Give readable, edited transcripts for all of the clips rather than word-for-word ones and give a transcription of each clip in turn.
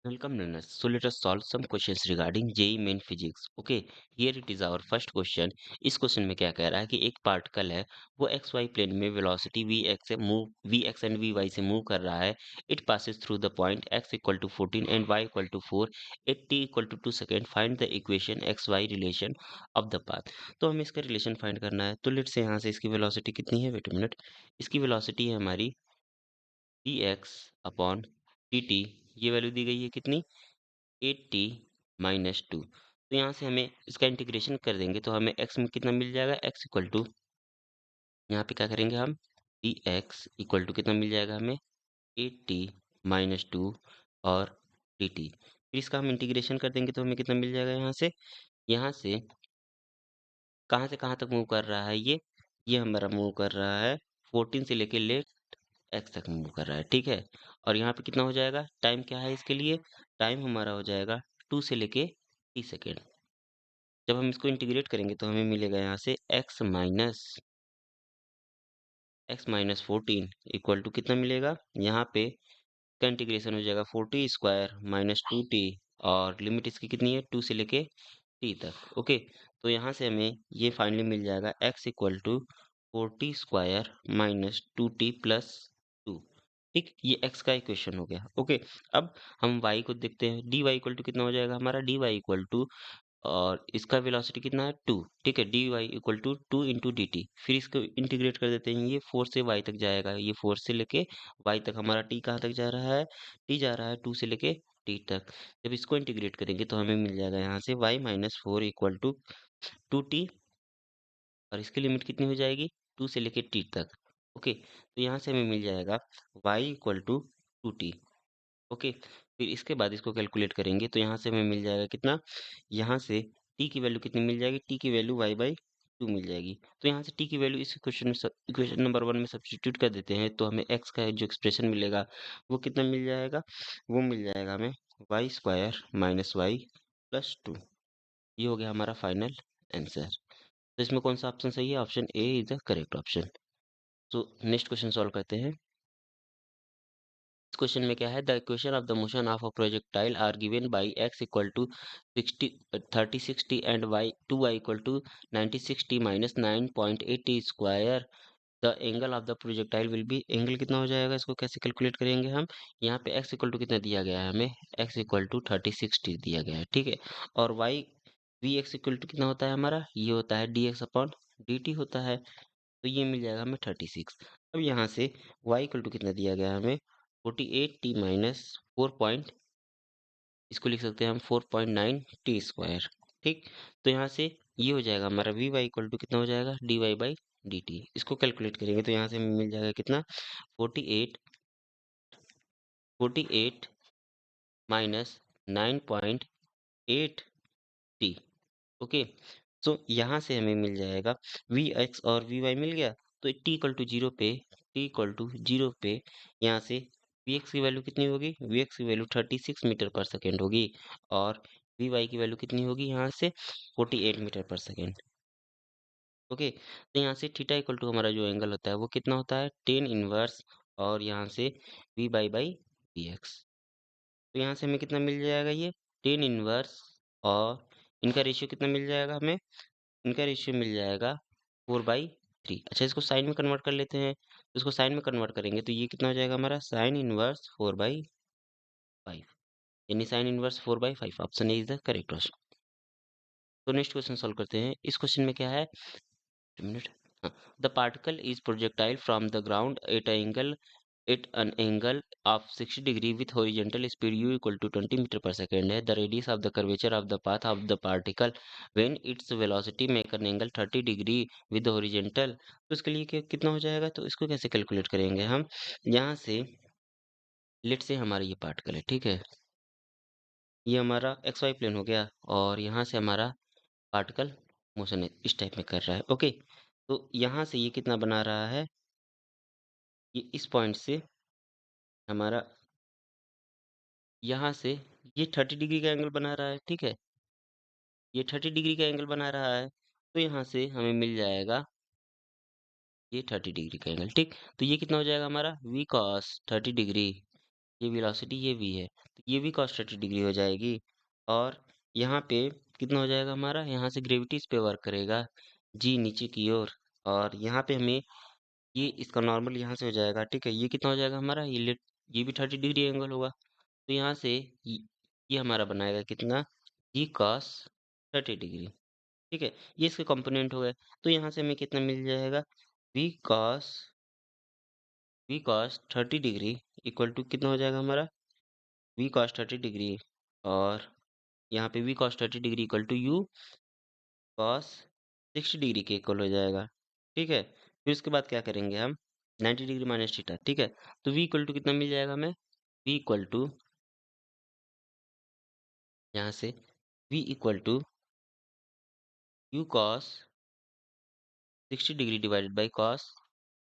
Welcome learners. So let us solve some questions regarding JEE Main Physics. Okay, here it is our first question. इस question में क्या कह रहा है कि एक पार्टिकल है वो एक्स वाई प्लेन में velocity V X and V Y से मूव कर रहा है. It passes through the point x equal to 14 and y equal to 4 at t equal to 2 second. Find the equation X Y relation of the path. तो हमें इसका relation find करना है. तो लेट से यहाँ से इसकी वेलोसिटी कितनी है. Wait a minute. इसकी वेलोसिटी है हमारी D X upon D T. ये वैल्यू दी गई है कितनी. 8t minus 2. तो यहाँ से हमें इसका इंटीग्रेशन कर देंगे तो हमें x में कितना मिल जाएगा. x इक्वल टू, यहाँ पे क्या करेंगे हम, डी एक्स इक्वल टू कितना मिल जाएगा हमें 8t माइनस 2 और dt. फिर इसका हम इंटीग्रेशन कर देंगे तो हमें कितना मिल जाएगा. यहाँ से कहाँ से कहाँ तक मूव कर रहा है ये हमारा मूव कर रहा है 14 से लेके लेट एक्स तक मूव कर रहा है. ठीक है. और यहाँ पे कितना हो जाएगा. टाइम क्या है इसके लिए. टाइम हमारा हो जाएगा 2 से लेके t सेकेंड. जब हम इसको इंटीग्रेट करेंगे तो हमें मिलेगा यहाँ से एक्स माइनस 14 इक्वल टू कितना मिलेगा. यहाँ पे का इंटीग्रेशन हो जाएगा 40 स्क्वायर माइनस 2t. और लिमिट इसकी कितनी है 2 से लेके t तक. ओके. तो यहाँ से हमें ये फाइनली मिल जाएगा x equal to 40 square minus 2t plus 2. ठीक, ये x का इक्वेशन हो गया. ओके. अब हम y को देखते हैं. dy इक्वल टू कितना हो जाएगा हमारा. dy इक्वल टू, और इसका वेलोसिटी कितना है 2. ठीक है. D Y equal to 2 into D T. फिर इसको इंटीग्रेट कर देते हैं. ये 4 से y तक जाएगा. ये 4 से लेके y तक. हमारा t कहाँ तक जा रहा है. t जा रहा है 2 से लेके t तक. जब इसको इंटीग्रेट करेंगे तो हमें मिल जाएगा यहाँ से y minus 4 equal to 2t. और इसकी लिमिट कितनी हो जाएगी 2 से लेके t तक. ओके. तो यहाँ से हमें मिल जाएगा y equal to 2t. Okay. फिर इसके बाद इसको कैलकुलेट करेंगे तो यहाँ से हमें मिल जाएगा कितना. यहाँ से t की वैल्यू कितनी मिल जाएगी. t की वैल्यू y बाई 2 मिल जाएगी. तो यहाँ से t की वैल्यू इस इक्वेशन नंबर 1 में सब्स्टिट्यूट कर देते हैं तो हमें x का जो एक्सप्रेशन मिलेगा वो कितना मिल जाएगा. वो मिल जाएगा हमें Y square minus Y plus 2. ये हो गया हमारा फाइनल आंसर. तो इसमें कौन सा ऑप्शन सही है. Option A is the correct option. तो नेक्स्ट क्वेश्चन सॉल्व करते हैं. इस क्वेश्चन में क्या है. The equation of the motion of a projectile are given by X equal to 3060 and Y 2y equal to 96t minus 9.80 square. The angle of the projectile will be. एंगल कितना हो जाएगा इसको कैसे कैलकुलेट करेंगे हम. यहाँ पे x इक्वल टू कितना दिया गया है हमें. x इक्वल टू 3060 दिया गया है. ठीक है. और y V X equal to कितना होता है हमारा. ये होता है D X upon D T होता है. तो ये मिल जाएगा हमें 36. अब यहाँ से y इक्वल टू कितना दिया गया है हमें 48t माइनस 4 पॉइंट, इसको लिख सकते हैं हम 4.9 t स्क्वायर. ठीक. तो यहाँ से ये हो जाएगा हमारा वी वाई इक्वल टू कितना हो जाएगा D Y by D T. इसको कैलकुलेट करेंगे तो यहाँ से हमें मिल जाएगा कितना 48 माइनस 9.8 t. ओके. सो यहाँ से हमें मिल जाएगा वी एक्स और वी वाई मिल गया. तो टी इक्वल टू जीरो पे यहाँ से वी एक्स की वैल्यू कितनी होगी. वी एक्स की वैल्यू 36 मीटर पर सेकेंड होगी. और वी वाई की वैल्यू कितनी होगी यहाँ से 48 मीटर पर सेकेंड. ओके. तो यहाँ से थीटा इक्वल टू हमारा जो एंगल होता है वो कितना होता है 10 इनवर्स. और यहाँ से V by by V X. तो यहाँ से हमें कितना मिल जाएगा ये 10 इनवर्स. और इनका रेशियो कितना मिल जाएगा हमें. इनका रेशियो मिल जाएगा 4/3. अच्छा, इसको साइन में कन्वर्ट कर लेते हैं. तो इसको साइन में कन्वर्ट करेंगे तो ये कितना हो जाएगा हमारा साइन इनवर्स 4/5. यानी sine inverse 4/5. Option A is the correct option. तो नेक्स्ट क्वेश्चन सॉल्व करते हैं. इस क्वेश्चन में क्या है. मिनट. हाँ. The particle is projectile from the ground eight an angle of 60 degree with horizontal speed u equal to 20 metre पर second है. The radius of the curvature of the path of the particle when its velocity make an angle 30 degree with the horizontal. तो इसके लिए कितना हो जाएगा. तो इसको कैसे कैलकुलेट करेंगे हम. यहाँ से लेट से हमारा ये पार्टिकल है. ठीक है. ये हमारा एक्स वाई प्लेन हो गया. और यहाँ से हमारा पार्टिकल मोशन है इस टाइप में कर रहा है. ओके. तो यहाँ से ये कितना बना रहा है. ये इस पॉइंट से हमारा यहाँ से ये 30 डिग्री का एंगल बना रहा है. ठीक है. ये 30 डिग्री का एंगल बना रहा है. तो यहाँ से हमें मिल जाएगा ये 30 डिग्री का एंगल. ठीक. तो ये कितना हो जाएगा हमारा वी कॉस 30 डिग्री ये वेलोसिटी ये v है, तो ये भी cos 30 डिग्री हो जाएगी। और यहाँ पे कितना हो जाएगा हमारा, यहाँ से ग्रेविटी इस पे वर्क करेगा, g नीचे की ओर। और यहाँ पे हमें ये इसका नॉर्मल यहाँ से हो जाएगा, ठीक है। ये कितना हो जाएगा हमारा, ये भी 30 डिग्री एंगल होगा। तो यहाँ से ये हमारा बनाएगा कितना, g cos 30 डिग्री, ठीक है। ये इसके कंपोनेंट हो गए। तो यहाँ से हमें कितना मिल जाएगा, v cos 30 degree equal to कितना हो जाएगा हमारा, v cos 30 डिग्री। और यहाँ पे v cos 30 degree equal to u cos 60 degree के इक्वल हो जाएगा, ठीक है। फिर उसके बाद क्या करेंगे हम, 90 डिग्री माइनस थीटा, ठीक है। तो v इक्वल टू कितना मिल जाएगा हमें, v इक्वल टू यहाँ से v equal to u cos 60 degree divided by cos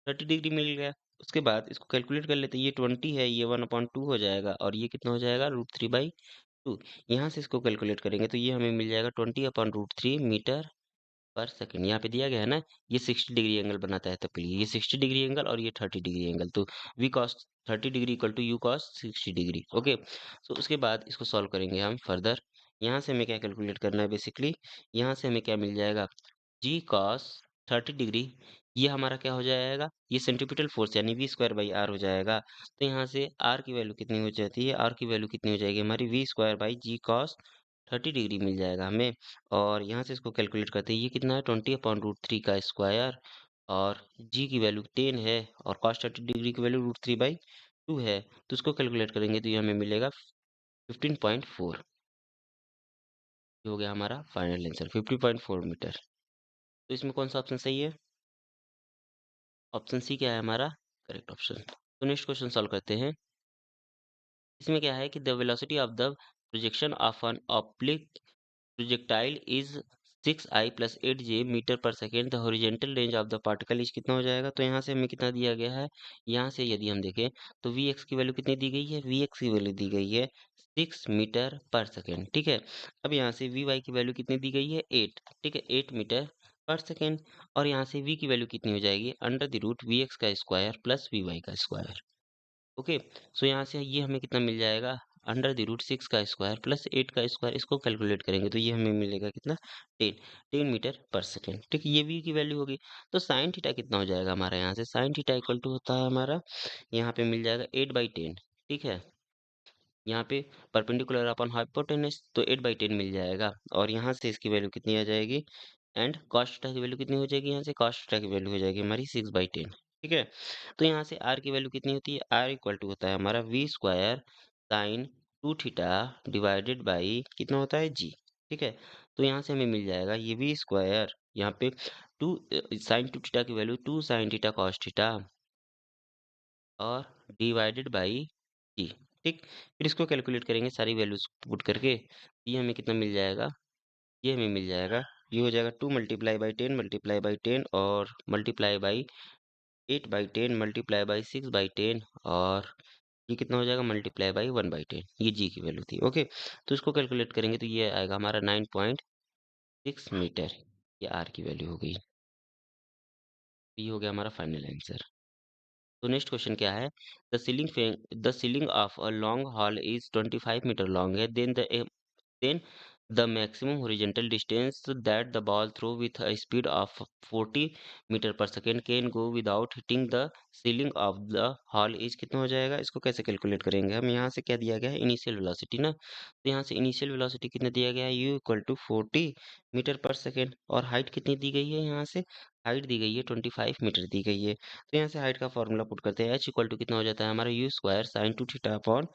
30 degree मिल गया। उसके बाद इसको कैलकुलेट कर लेते हैं, ये 20 है, ये 1/2 हो जाएगा, और ये कितना हो जाएगा, √3/2। यहाँ से इसको कैलकुलेट करेंगे तो ये हमें मिल जाएगा 20/√3 मीटर पर सेकंड। यहाँ पे दिया गया है ना, ये 60 डिग्री एंगल बनाता है तब के लिए, ये 60 डिग्री एंगल और ये 30 डिग्री एंगल। तो v cos 30 degree equal to u cos 60 degree, okay. तो उसके बाद इसको सॉल्व करेंगे हम फर्दर। यहाँ से हमें क्या कैलकुलेट करना है बेसिकली, यहाँ से हमें क्या मिल जाएगा, g cos 30 डिग्री, ये हमारा क्या हो जाएगा, ये सेंट्रीपिटल फोर्स यानी v²/r हो जाएगा। तो यहाँ से r की वैल्यू कितनी हो जाती है, r की वैल्यू कितनी हो जाएगी हमारी, v²/g cos 30 डिग्री मिल जाएगा हमें। और यहाँ से इसको कैलकुलेट करते हैं, ये कितना है, 20/√3 का स्क्वायर। और g की वैल्यू 10 है, और cos 30 डिग्री की वैल्यू √3/2 है। तो इसको कैलकुलेट करेंगे तो ये हमें मिलेगा 15.4। ये हो गया हमारा फाइनल आंसर, 50.4 मीटर। तो इसमें कौन सा ऑप्शन सही है, ऑप्शन सी क्या है हमारा करेक्ट ऑप्शन। तो नेक्स्ट क्वेश्चन सॉल्व करते हैं। इसमें क्या है कि the velocity of the projection of an oblique projectile is 6i plus 8j metre पर second. The horizontal range of the particle is कितना हो जाएगा। तो यहाँ से हमें कितना दिया गया है, यहाँ से यदि हम देखें तो vx की वैल्यू कितनी दी गई है, vx की वैल्यू दी गई है 6 मीटर पर सेकेंड, ठीक है। अब यहाँ से vy की वैल्यू कितनी दी गई है, 8, ठीक है, 8 मीटर पर सेकेंड। और यहाँ से v की वैल्यू कितनी हो जाएगी, अंडर द रूट vx का स्क्वायर प्लस vy का स्क्वायर, ओके। सो यहाँ से ये हमें कितना मिल जाएगा, अंडर द रूट 6 का स्क्वायर प्लस 8 का स्क्वायर। इसको कैलकुलेट करेंगे तो ये हमें मिलेगा कितना, 10 मीटर पर सेकेंड, ठीक है। ये v की वैल्यू होगी। तो साइन थीटा कितना हो जाएगा हमारा, यहाँ से साइन थीटा इक्वल टू होता है हमारा, यहाँ पे मिल जाएगा 8/10, ठीक है। यहाँ पे परपेंडिकुलर अपन हाइपोटेनस, तो 8/10 मिल जाएगा। और यहाँ से इसकी वैल्यू कितनी आ जाएगी, एंड cos थीटा की वैल्यू कितनी हो जाएगी, यहाँ से cos थीटा की वैल्यू हो जाएगी हमारी 6/10, ठीक है। तो यहाँ से r की वैल्यू कितनी होती है, r इक्वल टू होता है हमारा v² sign 2 theta divided by कितना होता है g, ठीक है। तो यहाँ से हमें मिल जाएगा ये v², यहाँ पे 2 साइन 2 थीटा की value 2 sine theta cos theta और डिवाइडेड बाई जी, ठीक। फिर इसको कैलकुलेट करेंगे सारी वैल्यूज पुट करके, ये हमें कितना मिल जाएगा, ये हमें मिल जाएगा, ये हो जाएगा 2 मल्टीप्लाई बाई 10 और मल्टीप्लाई बाई 8/10 मल्टीप्लाई बाई 6/10, और ये कितना हो जाएगा, मल्टीप्लाई बाई 1/10। ये जी की वैल्यू थी, ओके। तो इसको कैलकुलेट करेंगे तो ये आएगा हमारा 9.6 मीटर, ये आर की वैल्यू हो गई। ये हो गया हमारा फाइनल आंसर। तो नेक्स्ट क्वेश्चन क्या है, the ceiling of a long hall is 25 metre long है, then the maximum horizontal distance that the ball throw with a speed of 40 metre पर second can go without hitting the ceiling of the hall is कितना हो जाएगा। इसको कैसे calculate करेंगे हम, यहाँ से क्या दिया गया है, इनिशियल वेलोसिटी ना। तो यहाँ से इनिशियल वेलोसिटी कितना दिया गया है, u इक्वल टू 40 मीटर पर सेकेंड। और हाइट कितनी दी गई है, यहाँ से हाइट दी गई है 25 मीटर दी गई है। तो यहाँ से हाइट का फॉर्मूला पुट करते हैं, h इक्वल टू कितना हो जाता है हमारा, u² sine 2 theta upon,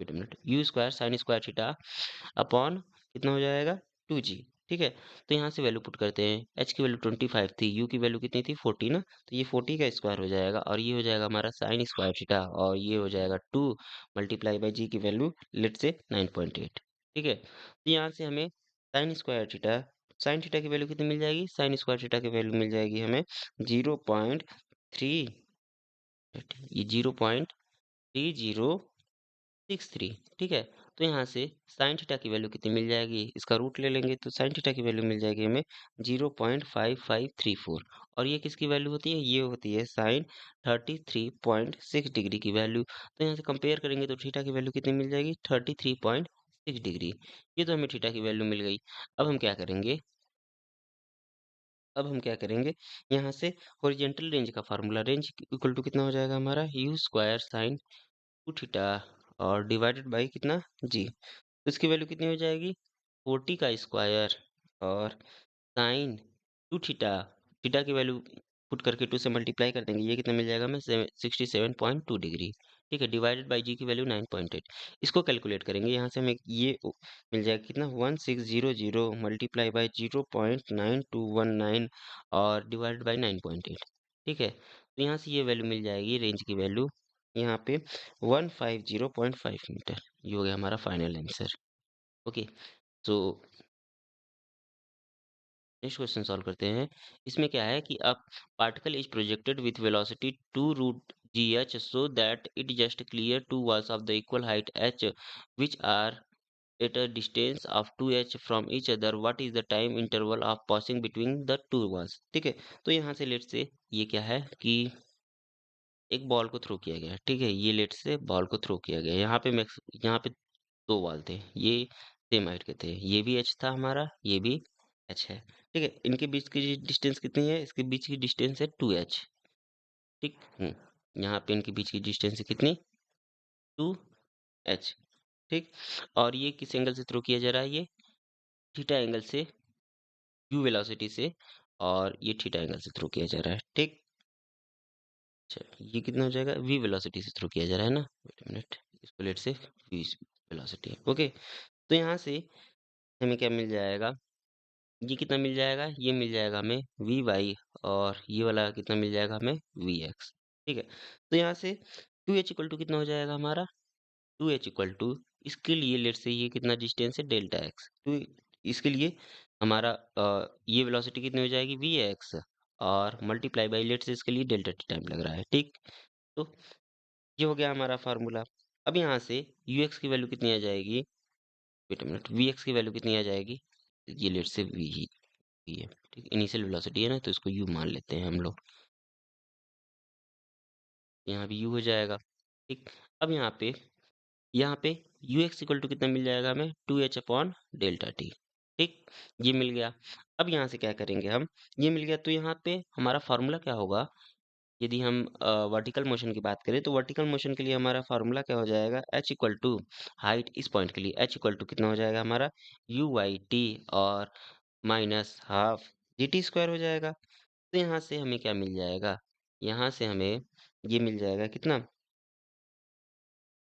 wait a minute, u² sine square theta upon कितना हो जाएगा, 2g, ठीक है। तो यहाँ से वैल्यू पुट करते हैं, h की वैल्यू 25 थी, u की वैल्यू कितनी थी 40 ना। तो ये 40 का स्क्वायर हो जाएगा, और ये हो जाएगा हमारा साइन स्क्वायर थीटा, और ये हो जाएगा 2 मल्टीप्लाई बाई जी की वैल्यू लेट से 9.8, ठीक है। तो यहाँ से हमें साइन थीटा की वैल्यू कितनी मिल जाएगी, साइन स्क्वायर थीटा की वैल्यू मिल जाएगी हमें 0.3, ये 0.3063, ठीक है। तो यहाँ से साइन थीटा की वैल्यू कितनी मिल जाएगी, इसका रूट ले लेंगे तो साइन थीटा की वैल्यू मिल जाएगी हमें 0.5534। और ये किसकी वैल्यू होती है, ये होती है साइन 33.6 डिग्री की वैल्यू। तो यहाँ से कंपेयर करेंगे तो थीटा की वैल्यू कितनी मिल जाएगी, 33.6 डिग्री। ये तो हमें थीटा की वैल्यू मिल गई। अब हम क्या करेंगे यहाँ से हॉरिजेंटल रेंज का फार्मूला, रेंज इक्वल टू कितना हो जाएगा हमारा, यू स्क्वायर साइन 2 थीटा और डिवाइडेड बाई कितना, जी। तो इसकी वैल्यू कितनी हो जाएगी, 40 का स्क्वायर और साइन 2 थीटा, थीटा की वैल्यू पुट करके 2 से मल्टीप्लाई कर देंगे, ये कितना मिल जाएगा हमें 67.2 डिग्री। ठीक है, डिवाइडेड बाई जी की वैल्यू 9.8। इसको कैलकुलेट करेंगे, यहाँ से हमें ये मिल जाएगा कितना, 1600 मल्टीप्लाई बाई 0.9219 और डिवाइडेड बाई 9.8। ठीक है, तो यहाँ से ये वैल्यू मिल जाएगी, रेंज की वैल्यू यहाँ पे 150.5 मीटर। ये हो गया हमारा final answer. Okay, so next question solve करते हैं। इसमें क्या है कि अब particle is projected with velocity 2 root G H so that it just clear two walls of the equal height H which are at a distance of 2h from each other, what is the time interval of passing between the two walls। ठीक है, तो यहाँ से late से ये क्या है कि एक बॉल को थ्रो किया गया है। ठीक है, ये लेट से बॉल को थ्रो किया गया, यहाँ पे दो बॉल थे, ये सेम हाइट के थे, ये भी एच था हमारा, ये भी एच है। ठीक है, इनके बीच की डिस्टेंस कितनी है, इसके बीच की डिस्टेंस है 2h। ठीक, यहाँ पे इनके बीच की डिस्टेंस है कितनी, 2h। ठीक, और ये किस एंगल से थ्रो किया जा रहा है, ये थीटा एंगल से, u वेलोसिटी से, और ये थीटा एंगल से थ्रो किया जा रहा है। ठीक, अच्छा ये कितना हो जाएगा, v वेलोसिटी से थ्रो किया जा रहा है ना, वेट मिनट, इसको लेट से v वेलोसिटी। ओके, तो यहाँ से हमें क्या मिल जाएगा, ये कितना मिल जाएगा, ये मिल जाएगा हमें वी वाई, और ये वाला कितना मिल जाएगा हमें वी एक्स। ठीक है, तो यहाँ से 2h इक्वल टू कितना हो जाएगा हमारा, 2h इक्वल टू, इसके लिए लेट से ये कितना डिस्टेंस है डेल्टा एक्स, तो इसके लिए हमारा ये वेलोसिटी कितनी हो जाएगी वी एक्स, और मल्टीप्लाई बाई लेट से इसके लिए डेल्टा टी टाइम लग रहा है। ठीक, तो ये हो गया हमारा फार्मूला। अब यहाँ से यू एक्स की वैल्यू कितनी आ जाएगी, wait a minute, V X की वैल्यू कितनी आ जाएगी, ये लेट से वी ही है। ठीक, इनिशियल वेलोसिटी है ना, तो इसको यू मान लेते हैं हम लोग, यहाँ भी यू हो जाएगा। ठीक, अब यहाँ पे यू एक्स इक्वल टू कितना मिल जाएगा हमें, 2h अपॉन डेल्टा टी। ठीक, ये मिल गया। अब यहाँ से क्या करेंगे हम, ये मिल गया तो यहाँ पे हमारा फार्मूला क्या होगा, यदि हम वर्टिकल मोशन की बात करें तो वर्टिकल मोशन के लिए हमारा फार्मूला क्या हो जाएगा, h इक्वल टू हाइट, इस पॉइंट के लिए h इक्वल टू कितना हो जाएगा हमारा, यू वाई टी और माइनस हाफ जी टी स्क्वायर हो जाएगा। तो यहाँ से हमें क्या मिल जाएगा, यहाँ से हमें ये मिल जाएगा कितना,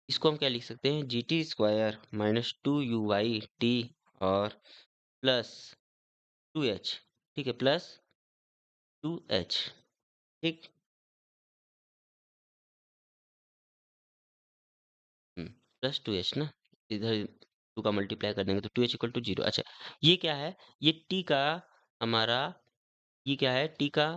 इसको हम क्या लिख सकते हैं, जी t square minus 2 u y t और प्लस 2h। ठीक है, प्लस 2h। ठीक, प्लस 2h ना, इधर 2 का मल्टीप्लाई कर देंगे तो 2h इक्वल टू 0। अच्छा, ये क्या है, ये t का हमारा, ये क्या है, टी का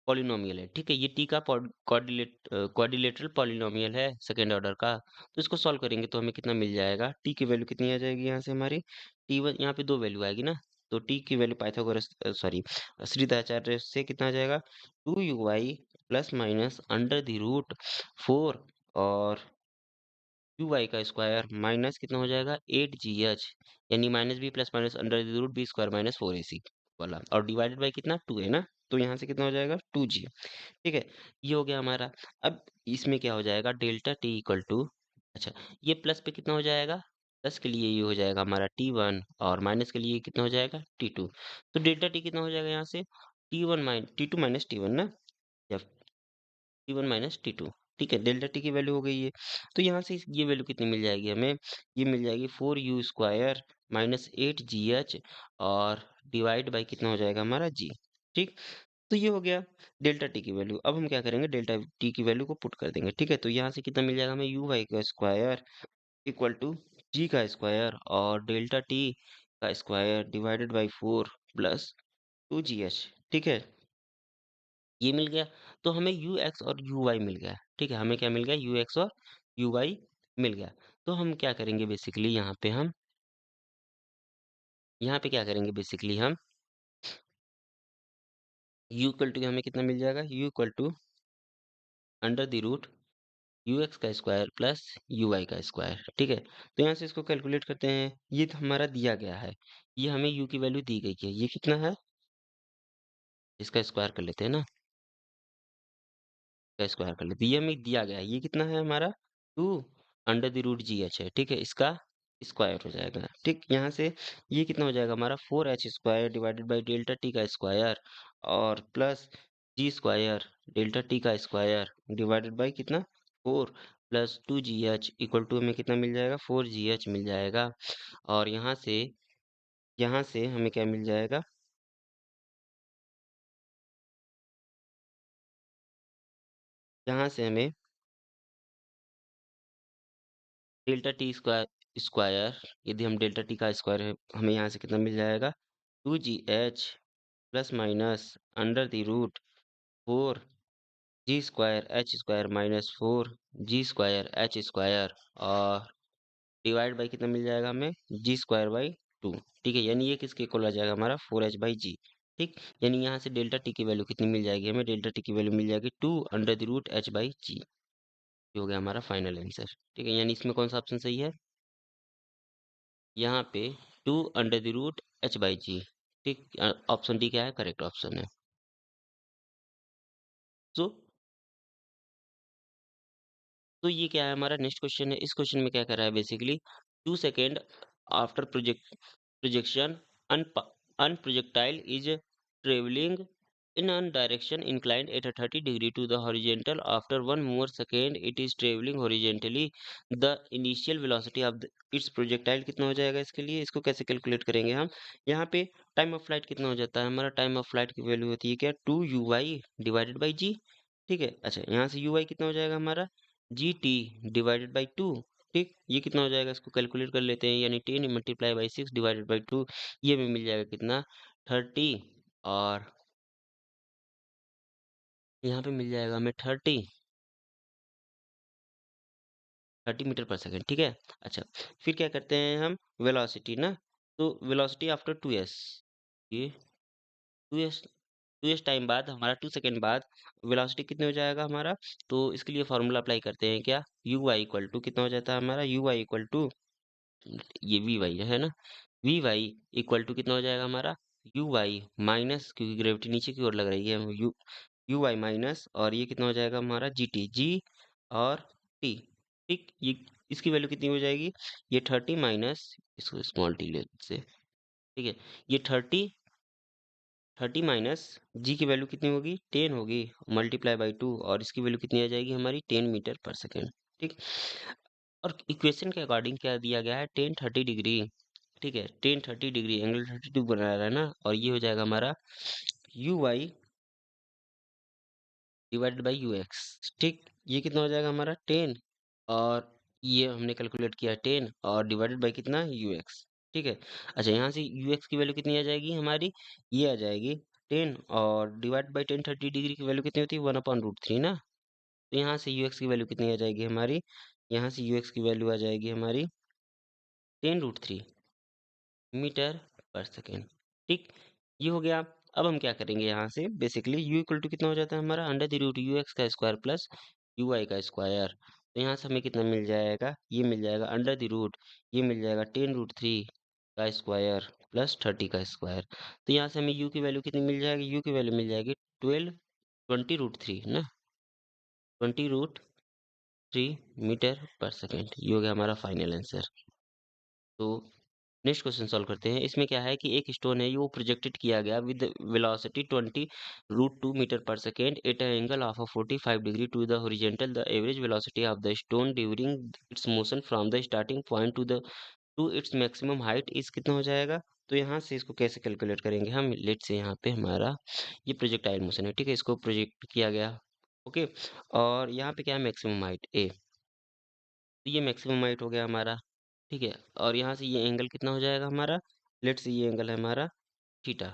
पॉलिनोमियल है। ठीक है, ये टी का क्वाड्रिलेटरल पॉलिनोमियल है सेकंड ऑर्डर का। तो इसको सॉल्व करेंगे तो हमें कितना मिल जाएगा, टी की वैल्यू कितनी आ जाएगी यहाँ से हमारी, टी वन, यहाँ पे दो वैल्यू आएगी ना, तो टी की वैल्यू पाइथागोरस सॉरी श्रीधाचार्य से कितना आ जाएगा, 2u y plus minus under the root 4 और यू वाई का स्क्वायर माइनस कितना हो जाएगा 8 GH, यानी minus B plus minus under the root B square minus 4AC वाला, और डिवाइडेड बाई कितना 2 है ना, तो यहाँ से कितना हो जाएगा 2G। ठीक है, ये हो गया हमारा। अब इसमें क्या हो जाएगा, डेल्टा टी इक्वल टू, अच्छा ये प्लस पे कितना हो जाएगा, प्लस के लिए ये हो जाएगा हमारा T1 और माइनस के लिए कितना हो जाएगा T2। तो डेल्टा टी कितना हो जाएगा यहाँ से, T2 माइनस T1 ना, या T1 माइनस T2। ठीक है, डेल्टा टी की वैल्यू हो गई है। तो यहाँ से ये वैल्यू कितनी मिल जाएगी हमें, ये मिल जाएगी 4u स्क्वायर माइनस 8GH और डिवाइड बाई कितना हो जाएगा हमारा जी। ठीक, तो ये हो गया डेल्टा टी की वैल्यू। अब हम क्या करेंगे, डेल्टा टी की वैल्यू को पुट कर देंगे। ठीक है, तो यहाँ से कितना मिल जाएगा हमें, यू वाई का स्क्वायर इक्वल टू जी का स्क्वायर और डेल्टा टी का square divided by 4 plus 2GH। ठीक है, ये मिल गया। तो हमें यू एक्स और यू वाई मिल गया। ठीक है, हमें क्या मिल गया, यू एक्स और यू वाई मिल गया। तो हम क्या करेंगे बेसिकली यहाँ पे क्या करेंगे बेसिकली हम u इक्वल टू हमें कितना मिल जाएगा, u equal to under the root U X का स्क्वायर प्लस यू वाई का स्क्वायर। ठीक है, तो यहाँ से इसको कैलकुलेट करते हैं। ये तो हमारा दिया गया है, ये हमें यू की वैल्यू दी गई है, ये कितना है, इसका स्क्वायर कर लेते हैं ना, का स्क्वायर कर लेते हैं। ये हमें दिया गया है, ये कितना है हमारा, two under the root G H है। ठीक है, इसका स्क्वायर हो जाएगा। ठीक, यहाँ से ये कितना हो जाएगा हमारा, 4h² divided by delta T का स्क्वायर और प्लस जी स्क्वायर डेल्टा टी का स्क्वायर डिवाइडेड बाई कितना, 4 प्लस 2gh इक्वल टू हमें कितना मिल जाएगा, 4gh मिल जाएगा। और यहाँ से हमें क्या मिल जाएगा, यहाँ से हमें डेल्टा टी स्क्वायर स्क्वायर यदि हम डेल्टा टी का स्क्वायर है, हमें यहाँ से कितना मिल जाएगा, 2gh plus minus under the root 4g² h² minus 4g² h² और डिवाइड बाई कितना मिल जाएगा हमें, g²/2। ठीक है, यानी ये किसके इक्वल आ जाएगा हमारा, 4h/g। ठीक, यानी यहाँ से डेल्टा टी की वैल्यू कितनी मिल जाएगी हमें, डेल्टा टी की वैल्यू मिल जाएगी 2 अंडर द रूट h/g। ये हो गया हमारा फाइनल आंसर। ठीक है, यानी इसमें कौन सा ऑप्शन सही है, यहाँ पे 2 अंडर द रूट h/g। ठीक, ऑप्शन डी क्या है, करेक्ट ऑप्शन है। तो ये क्या है हमारा नेक्स्ट क्वेश्चन है। इस क्वेश्चन में क्या कर रहा है basically, 2 second after projection unprojectile is traveling in a direction inclined at a 30 degree to the horizontal. After 1 more second it is traveling horizontally. The initial velocity of its projectile कितना हो जाएगा, इसके लिए इसको कैसे कैलकुलेट करेंगे हम, यहाँ पे टाइम ऑफ फ्लाइट कितना हो जाता है हमारा, टाइम ऑफ फ्लाइट की वैल्यू होती है क्या, 2u डिवाइडेड बाई जी। ठीक है, अच्छा यहाँ से u कितना हो जाएगा हमारा, gt डिवाइडेड बाई 2। ठीक, ये कितना हो जाएगा, इसको कैलकुलेट कर लेते हैं, यानी 10 × 6 डिवाइडेड बाई 2, ये हमें मिल जाएगा कितना, 30। और यहाँ पे मिल जाएगा हमें 30 मीटर पर सेकेंड। ठीक है, अच्छा फिर क्या करते हैं हम, वेलोसिटी ना, तो वेलोसिटी आफ्टर 2s, ये 2s टाइम बाद हमारा 2 सेकेंड बाद वेलोसिटी कितने हो जाएगा हमारा, तो इसके लिए फॉर्मूला अप्लाई करते हैं क्या, यू वाई इक्वल टू कितना हो जाता है हमारा, यू वाई इक्वल टू, ये वी वाई है ना, वी वाई इक्वल टू कितना हो जाएगा हमारा, यू वाई माइनस, क्योंकि ग्रेविटी नीचे की ओर लग रही है, यू वाई माइनस और ये कितना हो जाएगा हमारा, जी टी, जी और टी। ठीक, ये इसकी वैल्यू कितनी हो जाएगी, ये 30 माइनस, इसको स्मॉल टी ले से, ठीक है, ये 30 माइनस जी की वैल्यू कितनी होगी, 10 होगी, मल्टीप्लाई बाई 2 और इसकी वैल्यू कितनी आ जाएगी हमारी, 10 मीटर पर सेकेंड। ठीक, और इक्वेशन के अकॉर्डिंग क्या दिया गया है, 10 30 डिग्री। ठीक है, 10 30 डिग्री एंगल 32 बना रहा है ना, और ये हो जाएगा हमारा U Y divided by U X. ठीक, ये कितना हो जाएगा हमारा 10 और ये हमने कैलकुलेट किया 10 और डिवाइडेड बाई कितना, यू एक्स। ठीक है, अच्छा यहाँ से यू एक्स की वैल्यू कितनी आ जाएगी हमारी, ये आ जाएगी 10 और डिवाइड बाई 10 30 डिग्री की वैल्यू कितनी होती है, 1/√3 ना, तो यहाँ से यू एक्स की वैल्यू कितनी आ जाएगी हमारी, यहाँ से यू एक्स की वैल्यू आ जाएगी हमारी 10√3 मीटर पर सेकेंड। ठीक, ये हो गया। अब हम क्या करेंगे, यहाँ से बेसिकली u इक्वल टू कितना हो जाता है हमारा, under the root U X का स्क्वायर प्लस यू वाई का स्क्वायर। तो यहाँ से हमें कितना मिल जाएगा, ये मिल जाएगा अंडर द रूट, ये मिल जाएगा 10√3 का स्क्वायर प्लस 30 का स्क्वायर। तो यहाँ से हमें u की वैल्यू कितनी मिल जाएगी, u की वैल्यू मिल जाएगी 20√3 ना, 20√3 मीटर पर सेकेंड। ये हो गया हमारा फाइनल आंसर। तो नेक्स्ट क्वेश्चन सॉल्व करते हैं। इसमें क्या है कि एक स्टोन है, ये वो प्रोजेक्टेड किया गया विद वेलोसिटी 20√2 मीटर पर second at angle of 45 degree to the horizontal. The average velocity of the stone during its motion from the starting point to its maximum height is कितना हो जाएगा। तो यहाँ से इसको कैसे कैलकुलेट करेंगे हम, लेट से यहाँ पे हमारा ये प्रोजेक्टाइल मोशन है, ठीक है, इसको प्रोजेक्ट किया गया, ओके, और यहाँ पे क्या है, मैक्सिमम हाइट ए, तो ये मैक्सिमम हाइट हो गया हमारा। ठीक है, और यहाँ से ये एंगल कितना हो जाएगा हमारा, लेट से ये एंगल है हमारा थीटा,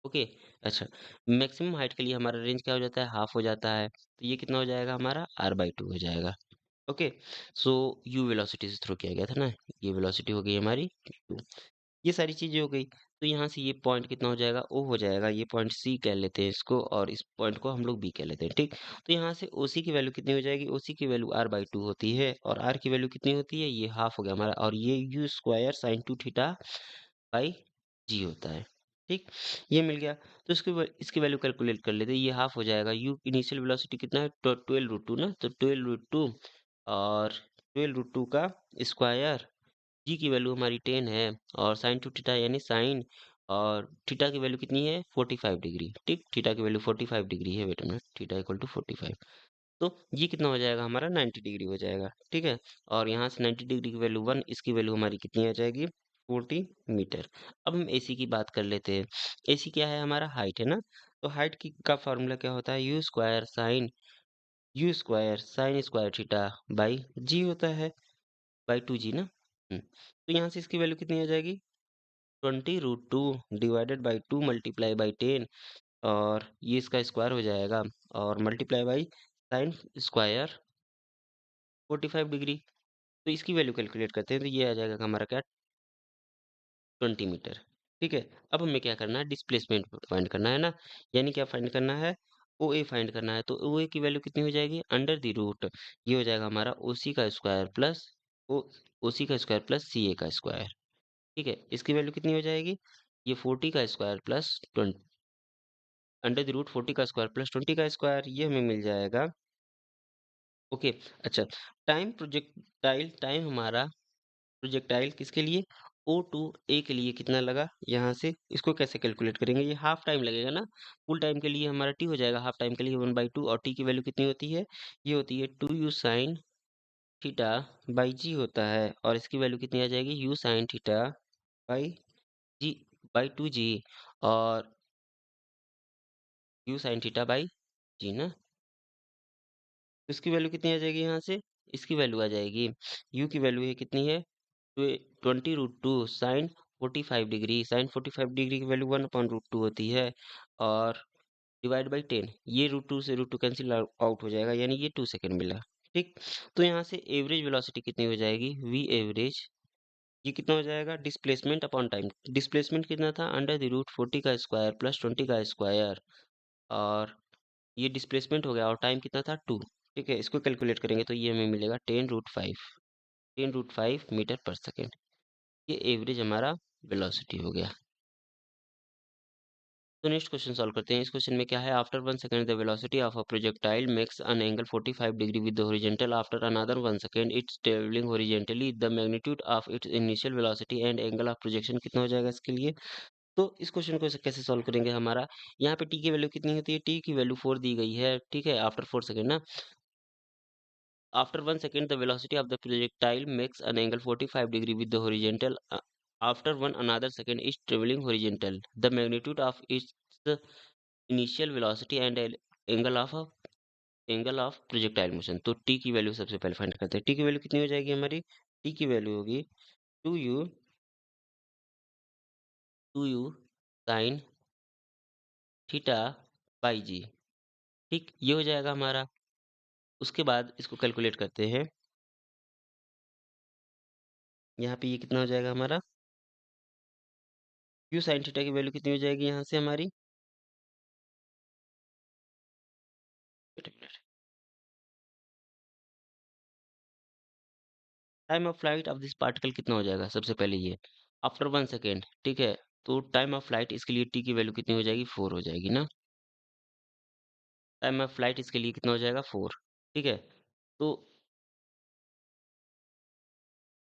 ओके। अच्छा, मैक्सिमम हाइट के लिए हमारा रेंज क्या हो जाता है, हाफ हो जाता है, तो ये कितना हो जाएगा हमारा r/2 हो जाएगा। ओके, सो यू वेलोसिटी से थ्रो किया गया था ना, ये वेलोसिटी हो गई हमारी u। ये सारी चीजें हो गई, तो यहाँ से ये पॉइंट कितना हो जाएगा, ओ हो जाएगा, ये पॉइंट सी कह लेते हैं इसको, और इस पॉइंट को हम लोग बी कह लेते हैं, ठीक। तो यहाँ से ओसी की वैल्यू कितनी हो जाएगी, ओसी की वैल्यू r/2 होती है, और r की वैल्यू कितनी होती है, ये हाफ हो गया हमारा, और ये u square sine 2 theta by g होता है, ठीक। ये मिल गया, तो इसकी वैल्यू कैलकुलेट कर लेते हैं, ये हाफ हो जाएगा, यू इनिशियल वेलोसिटी कितना है, 12√2 ना, तो 12√2 और 12√2 का स्क्वायर, जी की वैल्यू हमारी 10 है, और साइन टू थीटा यानी साइन, और थीटा की वैल्यू कितनी है 45 डिग्री, ठीक, थीटा की वैल्यू 45 डिग्री है, wait a minute, theta equal to 45, तो ये कितना हो जाएगा हमारा 90 डिग्री हो जाएगा, ठीक है। और यहाँ से 90 डिग्री की वैल्यू 1, इसकी वैल्यू हमारी कितनी आ जाएगी 40 मीटर। अब हम एसी की बात कर लेते हैं, एसी क्या है हमारा, हाइट है ना, तो हाइट की का फॉर्मूला क्या होता है, u square sine square theta by g होता है, बाई 2g ना। तो यहाँ से इसकी वैल्यू कितनी आ जाएगी 20√2 डिवाइडेड बाई 2 मल्टीप्लाई बाई 10, और ये इसका स्क्वायर हो जाएगा, और multiply by sine square 45 degree. तो इसकी वैल्यू कैलकुलेट करते हैं, तो ये आ जाएगा हमारा क्या 20 मीटर, ठीक है। अब हमें क्या करना है, डिस्प्लेसमेंट फाइंड करना है ना, यानी क्या फाइंड करना है, ओ ए फाइंड करना है, तो ओ ए की वैल्यू कितनी हो जाएगी अंडर द रूट, ये हो जाएगा हमारा ओ सी का स्क्वायर प्लस ओ ओ सी का स्क्वायर प्लस सी ए का स्क्वायर, ठीक है। इसकी वैल्यू कितनी हो जाएगी, ये 40 का square plus 20, under the root 40 का स्क्वायर प्लस 20 का स्क्वायर, ये हमें मिल जाएगा, ओके। अच्छा, टाइम हमारा प्रोजेक्टाइल किसके लिए, ओ टू ए के लिए कितना लगा, यहाँ से इसको कैसे कैलकुलेट करेंगे, ये हाफ टाइम लगेगा ना, फुल टाइम के लिए हमारा टी हो जाएगा, हाफ टाइम के लिए 1/2, और टी की वैल्यू कितनी होती है, ये होती है 2u sign theta by g होता है, और इसकी वैल्यू कितनी आ जाएगी U sine theta by G by 2g, और U sine theta by G ना, तो इसकी वैल्यू कितनी आ जाएगी यहाँ से, इसकी वैल्यू आ जाएगी, यू की वैल्यू है कितनी है 20√2 साइन 45 डिग्री, साइन 45 डिग्री की वैल्यू 1/√2 होती है, और डिवाइड बाई 10, ये √2 से √2 कैंसिल आउट हो जाएगा, यानी ये 2 सेकंड मिला, ठीक। तो यहाँ से एवरेज वेलोसिटी कितनी हो जाएगी, वी एवरेज, ये कितना हो जाएगा डिस्प्लेसमेंट अपॉन टाइम, डिस्प्लेसमेंट कितना था अंडर द रूट 40 का स्क्वायर प्लस 20 का स्क्वायर, और ये डिस्प्लेसमेंट हो गया, और टाइम कितना था 2, ठीक है। इसको कैलकुलेट करेंगे तो ये हमें मिलेगा 10√5 मीटर पर सेकेंड, ये एवरेज हमारा वेलोसिटी हो गया। तो नेक्स्ट क्वेश्चन सॉल्व करते हैं, इस क्वेश्चन में क्या है, after 1 second the velocity of a projectile makes an angle 45 degree with the horizontal, after another 1 second it's travelling horizontally, the magnitude of its initial velocity and angle of projection कितना हो जाएगा इसके लिए। तो इस क्वेश्चन को कैसे solve करेंगे, हमारा यहाँ पे टी की वैल्यू कितनी होती है, टी की वैल्यू 4 दी गई है, ठीक है, आफ्टर 4 सेकंड ना, after 1 second, the velocity of the projectile makes an angle 45 degree with the horizontal. After one another second is traveling horizontal. The magnitude of its initial velocity and angle of projectile motion. तो t की value सबसे पहले find करते हैं। t की value कितनी हो जाएगी हमारी? t की वैल्यू होगी 2u 2u sign theta by जी, ठीक, ये हो जाएगा हमारा। उसके बाद इसको कैलकुलेट करते हैं। यहाँ पे ये कितना हो जाएगा हमारा, u साइन थीटा की वैल्यू कितनी हो जाएगी यहाँ से हमारी, time of flight of this particle कितना हो जाएगा सबसे पहले ये, आफ्टर 1 सेकेंड, ठीक है। तो टाइम ऑफ फ्लाइट इसके लिए टी की वैल्यू कितनी हो जाएगी 4 हो जाएगी ना, टाइम ऑफ फ्लाइट इसके लिए कितना हो जाएगा 4, ठीक है। तो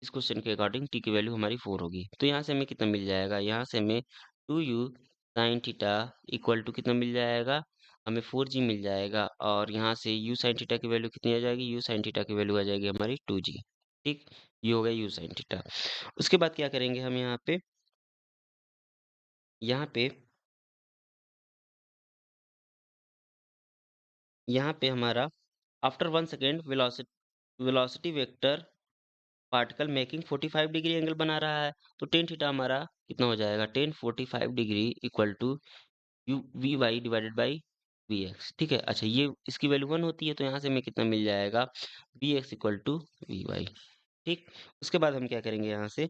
इस क्वेश्चन के अकॉर्डिंग टी की वैल्यू हमारी 4 होगी, तो यहाँ से हमें कितना मिल जाएगा, यहाँ से हमें 2u sine theta equal to कितना मिल जाएगा, हमें 4g मिल जाएगा, और यहाँ से u साइन थीटा की वैल्यू कितनी आ जाएगी, u साइन थीटा की वैल्यू आ जाएगी हमारी 2g, ठीक। ये हो गया u साइन थीटा। उसके बाद क्या करेंगे हम यहाँ पे हमारा after 1 second velocity vector particle making 45 degree angle बना रहा है, तो टेन थीटा हमारा कितना हो जाएगा, 10 45 degree equal to U V Y divided by Vx, ठीक है। अच्छा, ये इसकी वैल्यू 1 होती है तो यहाँ से हमें कितना मिल जाएगा, Vx इक्वल टू Vy, ठीक। उसके बाद हम क्या करेंगे यहाँ से,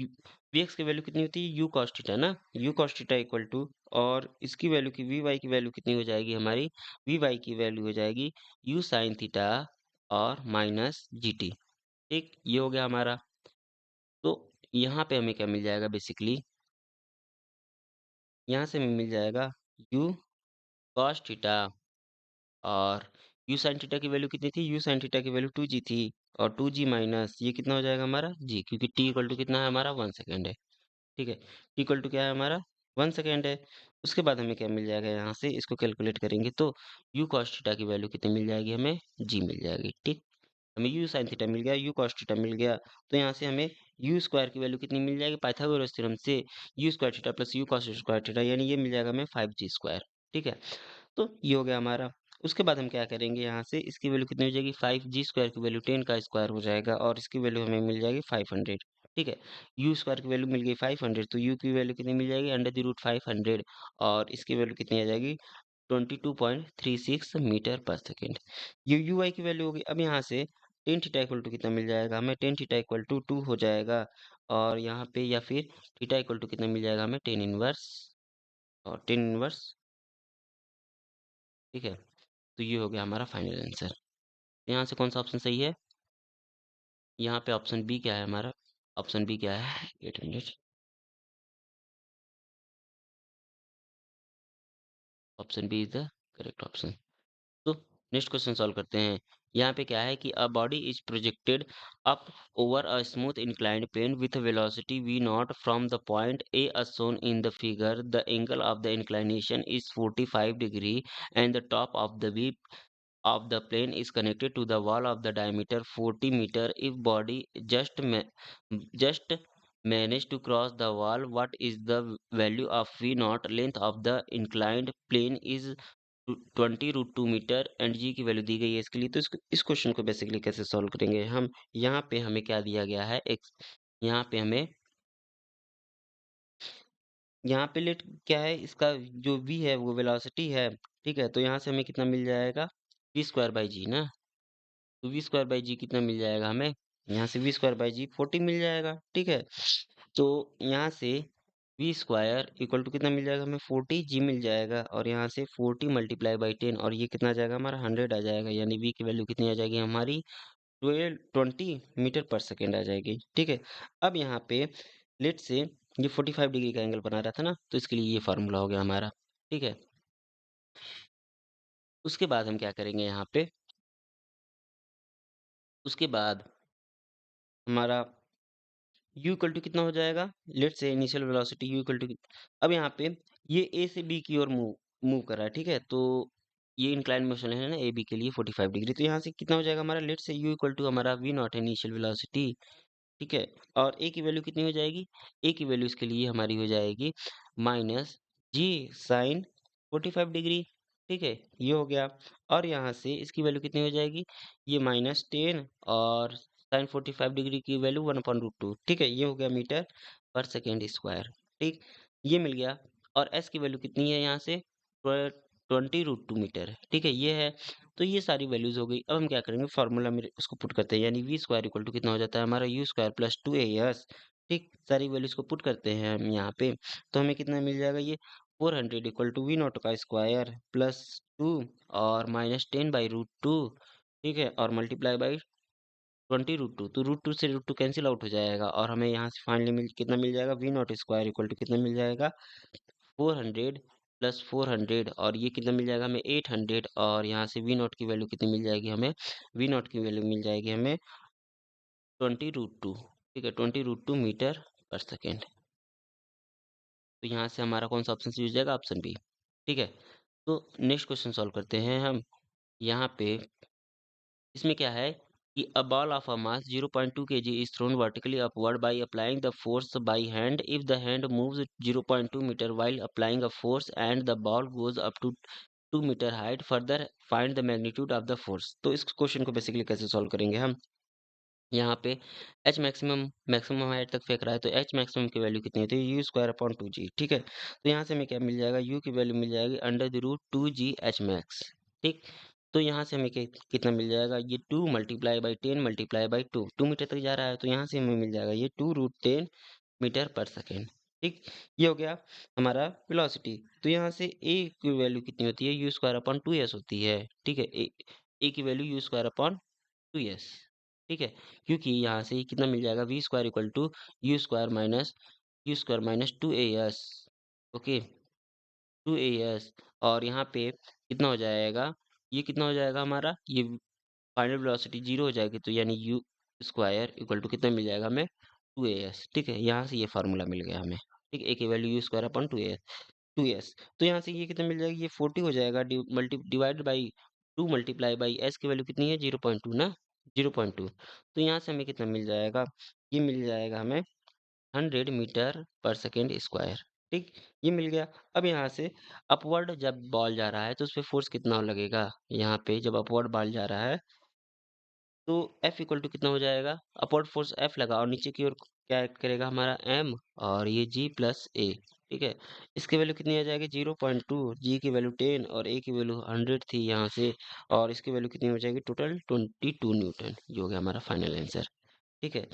Vx की वैल्यू कितनी होती है, u cos थीटा ना, u cos theta equal to, और इसकी वैल्यू की Vy की वैल्यू कितनी हो जाएगी हमारी, Vy की वैल्यू हो जाएगी u sin थीटा और माइनस GT, ठीक। ये हो गया हमारा। तो यहाँ पे हमें क्या मिल जाएगा बेसिकली, यहाँ से हमें मिल जाएगा u cos थीटा, और u sin थीटा की वैल्यू कितनी थी, u sin थीटा की वैल्यू 2g थी, और 2g माइनस ये कितना हो जाएगा हमारा g, क्योंकि t इक्वल टू कितना है हमारा 1 सेकेंड है, ठीक है। t इक्वल टू क्या है हमारा 1 सेकेंड है। उसके बाद हमें क्या मिल जाएगा, यहाँ से इसको कैलकुलेट करेंगे तो u cos थीटा की वैल्यू कितनी मिल जाएगी हमें, g मिल जाएगी, ठीक। हमें u sin थीटा मिल गया, u cos थीटा मिल गया, तो यहाँ से हमें u स्क्वायर की वैल्यू कितनी मिल जाएगी, पाइथागोरस थ्योरम से u square theta plus u cos square theta, यानी ये मिल जाएगा हमें 5g स्क्वायर, ठीक है। तो ये हो गया हमारा। उसके बाद हम क्या करेंगे, यहाँ से इसकी वैल्यू कितनी हो जाएगी, 5g स्क्वायर की वैल्यू 10 का स्क्वायर हो जाएगा, और इसकी वैल्यू हमें मिल जाएगी 500, ठीक है। u स्क्वायर की वैल्यू मिल गई 500, तो u की वैल्यू कितनी मिल जाएगी, अंडर द रूट 500, और इसकी वैल्यू कितनी आ जाएगी 22.36 मीटर पर सेकेंड। यू यू आई की वैल्यू होगी। अब यहाँ से टेन थीटा इक्वल टू कितना मिल जाएगा हमें, टेन थीटा इक्वल टू 2 हो जाएगा, और यहाँ पे या फिर थीटा इक्वल टू कितना मिल जाएगा हमें, टेन इनवर्स, और टेन इनवर्स, ठीक है। तो ये हो गया हमारा फाइनल आंसर। यहाँ से कौन सा ऑप्शन सही है, यहाँ पे ऑप्शन बी क्या है हमारा, ऑप्शन बी क्या है 800, option B is the correct option. तो नेक्स्ट क्वेश्चन सॉल्व करते हैं। यहाँ पे क्या है कि a body is projected up over a smooth inclined plane with velocity v naught from the point A as shown in the figure. The angle of the inclination is 45 degree and the top of the plane is connected to the wall of the diameter 40 meter. If body just managed to cross the wall, what is the value of v naught? Length of the inclined plane is 20√2 metre and g की value दी गई है इसके लिए। तो इस question को basically कैसे सॉल्व करेंगे हम, यहाँ पे हमें क्या दिया गया है, एक यहाँ पे हमें, यहाँ पे लेट क्या है, इसका जो v है वो वेलोसिटी है, ठीक है। तो यहाँ से हमें कितना मिल जाएगा, वी स्क्वायर बाई जी ना, तो वी स्क्वायर बाई जी कितना मिल जाएगा हमें, यहाँ से वी स्क्वायर बाई जी 40 मिल जाएगा, ठीक है। तो यहाँ से वी स्क्वायर इक्वल टू कितना मिल जाएगा हमें, 40 जी मिल जाएगा, और यहाँ से 40 मल्टीप्लाई बाई 10, और ये कितना आ जाएगा हमारा 100 आ जाएगा, यानी वी की वैल्यू कितनी आ जाएगी हमारी 20 मीटर पर सेकेंड आ जाएगी, ठीक है। अब यहाँ पे लेट से ये 45 डिग्री का एंगल बना रहा था ना, तो इसके लिए ये फार्मूला हो गया हमारा, ठीक है। उसके बाद हम क्या करेंगे यहाँ पे, उसके बाद हमारा u इक्वल टू कितना हो जाएगा, let say initial velocity u equal to, अब यहाँ पे ये a से b की ओर मूव मूव कर रहा है, ठीक है। तो ये इंक्लाइन मोशन है ना, ए बी के लिए 45 डिग्री, तो यहाँ से कितना हो जाएगा हमारा, लेट से u इक्वल टू हमारा v नॉट है इनिशियल वेलोसिटी, ठीक है। और ए की वैल्यू कितनी हो जाएगी, ए की वैल्यू इसके लिए हमारी हो जाएगी माइनस जी साइन 45 डिग्री, ठीक है। ये हो गया, और यहाँ से इसकी वैल्यू कितनी हो जाएगी, ये -10, और साइन 45 डिग्री की वैल्यू 1/√2, ठीक है। ये हो गया मीटर पर सेकेंड स्क्वायर, ठीक। ये मिल गया, और एस की वैल्यू कितनी है यहाँ से 20√2 मीटर, ठीक है, ये है। तो ये सारी वैल्यूज हो गई। अब हम क्या करेंगे, फार्मूला में उसको पुट करते हैं, यानी वी स्क्वायर इक्वल टू कितना हो जाता है हमारा, यू स्क्वायर प्लस 2 as, ठीक। सारी वैल्यूज को पुट करते हैं हम यहाँ पे, तो हमें कितना मिल जाएगा, ये 400 इक्वल टू वी नॉट का स्क्वायर प्लस 2 और -10/√2, ठीक है, और मल्टीप्लाई बाई 20√2, तो √2 से √2 कैंसिल आउट हो जाएगा, और हमें यहाँ से फाइनली कितना मिल जाएगा, V naught square equal to कितना मिल जाएगा 400 प्लस 400, और ये कितना मिल जाएगा हमें 800, और यहाँ से वी नॉट की वैल्यू कितनी मिल जाएगी हमें, वी नॉट की वैल्यू मिल जाएगी हमें 20√2, ठीक है, 20√2 मीटर पर सेकेंड। तो यहाँ से हमारा कौन सा ऑप्शन यूज हो जाएगा, ऑप्शन बी, ठीक है। तो नेक्स्ट क्वेश्चन सॉल्व करते हैं हम। यहाँ पे इसमें क्या है कि a ball of a mass 0.2 kg is thrown vertically upward by applying the force by hand. If the hand moves 0.2 meter while applying a force and the ball goes up to 2 metre height, further find the magnitude of the force. तो इस question को basically कैसे solve करेंगे हम, यहाँ पे H maximum maximum height तक फेंक रहा है, तो एच मैक्सिमम की वैल्यू कितनी होती है? यू स्क्वायर अपॉन 2g, ठीक है। तो यहाँ से हमें क्या मिल जाएगा? यू की वैल्यू मिल जाएगी under the root 2g H max, ठीक। तो यहाँ से हमें कितना मिल जाएगा? ये 2 multiply by 10 multiply by 2 metre तक जा रहा है, तो यहाँ से हमें मिल जाएगा ये 2√10 मीटर पर सेकेंड, ठीक। ये हो गया हमारा वेलोसिटी। तो यहाँ से ए की वैल्यू कितनी होती है? यू स्क्वायर अपॉन 2s होती है, ठीक है। ए की value you square upon 2s, ठीक है। क्योंकि यहाँ से कितना मिल जाएगा? V square equal to U square minus 2as, okay, 2as। और यहाँ पे कितना हो जाएगा? ये कितना हो जाएगा हमारा? ये फाइनल वेलोसिटी 0 हो जाएगी, तो यानी यू स्क्वायर इक्वल टू कितना मिल जाएगा हमें? 2as, ठीक है। यहाँ से ये फार्मूला मिल गया हमें, ठीक है। ए की value you square upon 2s। तो यहाँ से ये कितना मिल जाएगी? ये 40 हो जाएगा, divide by 2 multiply by s की वैल्यू कितनी है? 0.2 ना, 0.2। तो यहाँ से हमें कितना मिल जाएगा? ये मिल जाएगा हमें 100 मीटर पर सेकेंड स्क्वायर, ठीक। ये मिल गया। अब यहाँ से अपवर्ड जब बॉल जा रहा है तो उस पे फोर्स कितना लगेगा? यहाँ पे जब अपवर्ड बॉल जा रहा है तो F इक्वल टू कितना हो जाएगा? अपवर्ड फोर्स F लगा और नीचे की ओर क्या ऐड करेगा हमारा? M, और ये G प्लस A, ठीक है। इसकी वैल्यू कितनी आ जाएगी? 0.2, G की वैल्यू 10 और A की वैल्यू 100 थी यहाँ से, और इसकी वैल्यू कितनी हो जाएगी? टोटल 22 न्यूटन, जो हो गया हमारा फाइनल आंसर, ठीक है।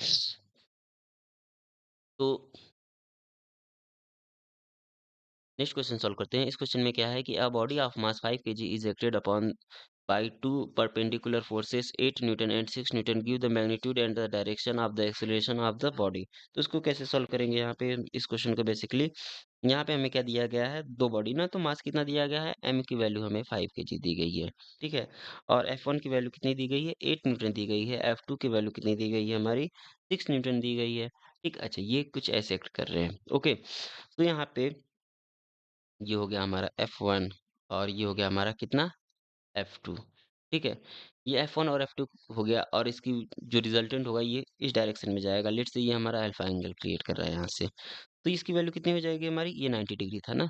तो नेक्स्ट क्वेश्चन सॉल्व करते हैं। इस क्वेश्चन में क्या है कि a body of mass 5 KG is acted upon by two perpendicular forces 8 Newton and 6 Newton give the magnitude and the direction of the acceleration of the body. तो इसको कैसे सॉल्व करेंगे? यहाँ पे इस क्वेश्चन को बेसिकली यहाँ पे हमें क्या दिया गया है? दो बॉडी ना, तो मास कितना दिया गया है? m की वैल्यू हमें 5 केजी दी गई है, ठीक है। और f1 की वैल्यू कितनी दी गई है? 8 न्यूटन दी गई है। f2 की वैल्यू कितनी दी गई है? हमारी 6 न्यूटन दी गई है, ठीक। अच्छा, ये कुछ ऐसे एक्ट कर रहे हैं, ओके। तो यहाँ पे ये हो गया हमारा f1 और ये हो गया हमारा कितना? F2, ठीक है। ये F1 और F2 हो गया, और इसकी जो रिजल्टेंट होगा ये इस डायरेक्शन में जाएगा। लेट्स से ये हमारा अल्फा एंगल क्रिएट कर रहा है यहाँ से, तो इसकी वैल्यू कितनी हो जाएगी हमारी? ये 90 डिग्री था ना,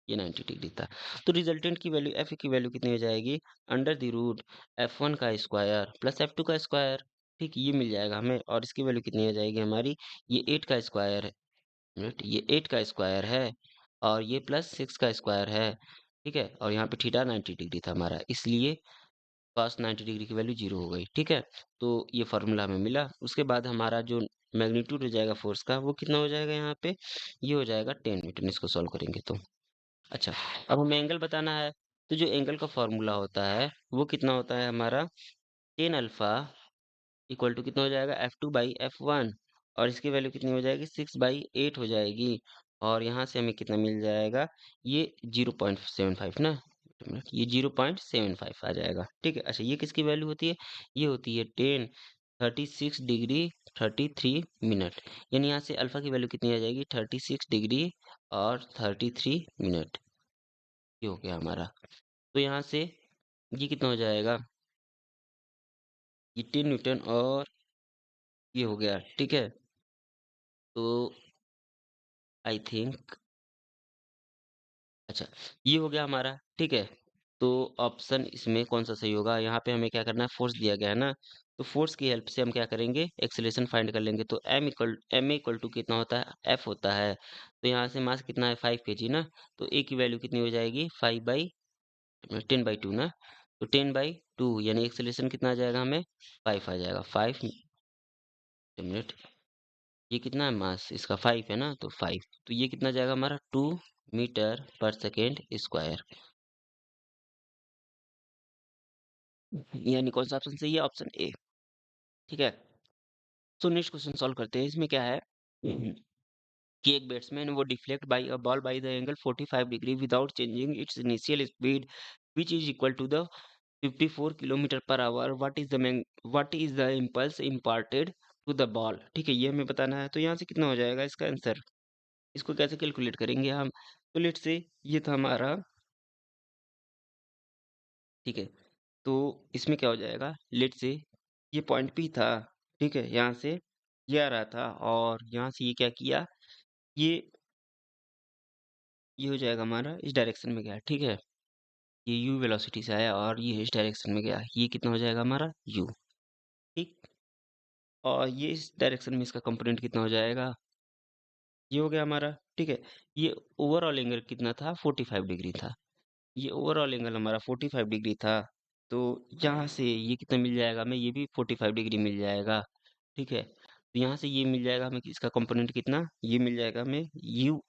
ये 90 डिग्री था। तो रिजल्टेंट की वैल्यू F की वैल्यू कितनी हो जाएगी? अंडर द रूट F1 का स्क्वायर प्लस F2 का स्क्वायर, ठीक। ये मिल जाएगा हमें, और इसकी वैल्यू कितनी हो जाएगी हमारी? ये 8 का स्क्वायर है, मिनट, ये 8 का स्क्वायर है और ये प्लस 6 का स्क्वायर है, ठीक है। और यहाँ पे थीटा 90 डिग्री था हमारा, इसलिए cos 90 डिग्री की वैल्यू 0 हो गई, ठीक है। तो ये फ़ॉर्मूला हमें मिला। उसके बाद हमारा जो मैग्नीट्यूड हो जाएगा फ़ोर्स का, वो कितना हो जाएगा यहाँ पे? ये हो जाएगा 10 न्यूटन, इसको सॉल्व करेंगे तो। अच्छा, अब हमें एंगल बताना है, तो जो एंगल का फ़ॉर्मूला होता है, वो कितना होता है हमारा? tan अल्फ़ा इक्वल टू कितना हो जाएगा? F2 बाई F1, और इसकी वैल्यू कितनी हो जाएगी? 6/8 हो जाएगी। और यहाँ से हमें कितना मिल जाएगा? ये 0.75 ना, एक मिनट, ये 0.75 आ जाएगा, ठीक है। अच्छा, ये किसकी वैल्यू होती है? ये होती है 10 36 डिग्री 33 मिनट, यानी यहाँ से अल्फा की वैल्यू कितनी आ जाएगी? 36 डिग्री और 33 मिनट, ये हो गया हमारा। तो यहाँ से ये कितना हो जाएगा? ये 10 न्यूटन और ये हो गया, ठीक है। तो आई थिंक, अच्छा, ये हो गया हमारा, ठीक है। तो ऑप्शन इसमें कौन सा सही होगा? यहाँ पे हमें क्या करना है? फोर्स दिया गया है ना, तो फोर्स की हेल्प से हम क्या करेंगे? एक्सेलरेशन फाइंड कर लेंगे। तो m इक्वल टू कितना होता है? f होता है। तो यहाँ से मास कितना है? 5 केजी ना, तो a की वैल्यू कितनी हो जाएगी? 10/2 ना, तो 10/2 यानी एक्सेलरेशन कितना आ जाएगा हमें? 5 आ जाएगा। 5 मिनट, ये कितना है मास इसका? 5 है ना, तो 5, तो ये कितना जाएगा हमारा? 2 मीटर पर सेकेंड स्क्वायर, यानी कौन सा ऑप्शन सही है? ऑप्शन ए, ठीक है। तो नेक्स्ट क्वेश्चन सॉल्व करते हैं। इसमें क्या है कि एक बैट्समैन वो deflect by a ball by the angle 45 degree without changing its initial speed which is equal to the 54 kilometre per hour. What is the impulse imparted to the ball, ठीक है। ये हमें बताना है। तो यहाँ से कितना हो जाएगा इसका आंसर? इसको कैसे कैलकुलेट करेंगे हम? तो लेट से ये था हमारा, ठीक है। तो इसमें क्या हो जाएगा? लेट से ये पॉइंट पी था, ठीक है। यहाँ से ये आ रहा था और यहाँ से ये क्या किया? ये ये हो जाएगा हमारा, इस डायरेक्शन में गया, ठीक है। ये यू वेलोसिटी से आया और ये इस डायरेक्शन में गया, ये कितना हो जाएगा हमारा? यू, ठीक। और ये इस डायरेक्शन में इसका कंपोनेंट कितना हो जाएगा, ये हो गया हमारा, ठीक है। ये ओवरऑल एंगल कितना था, 45 डिग्री था। ये ओवरऑल एंगल हमारा 45 डिग्री था। तो यहाँ से ये कितना मिल जाएगा हमें, ये भी 45 डिग्री मिल जाएगा, ठीक है। तो यहाँ से ये मिल जाएगा हमें, इसका कंपोनेंट कितना, ये मिल जाएगा हमें यू।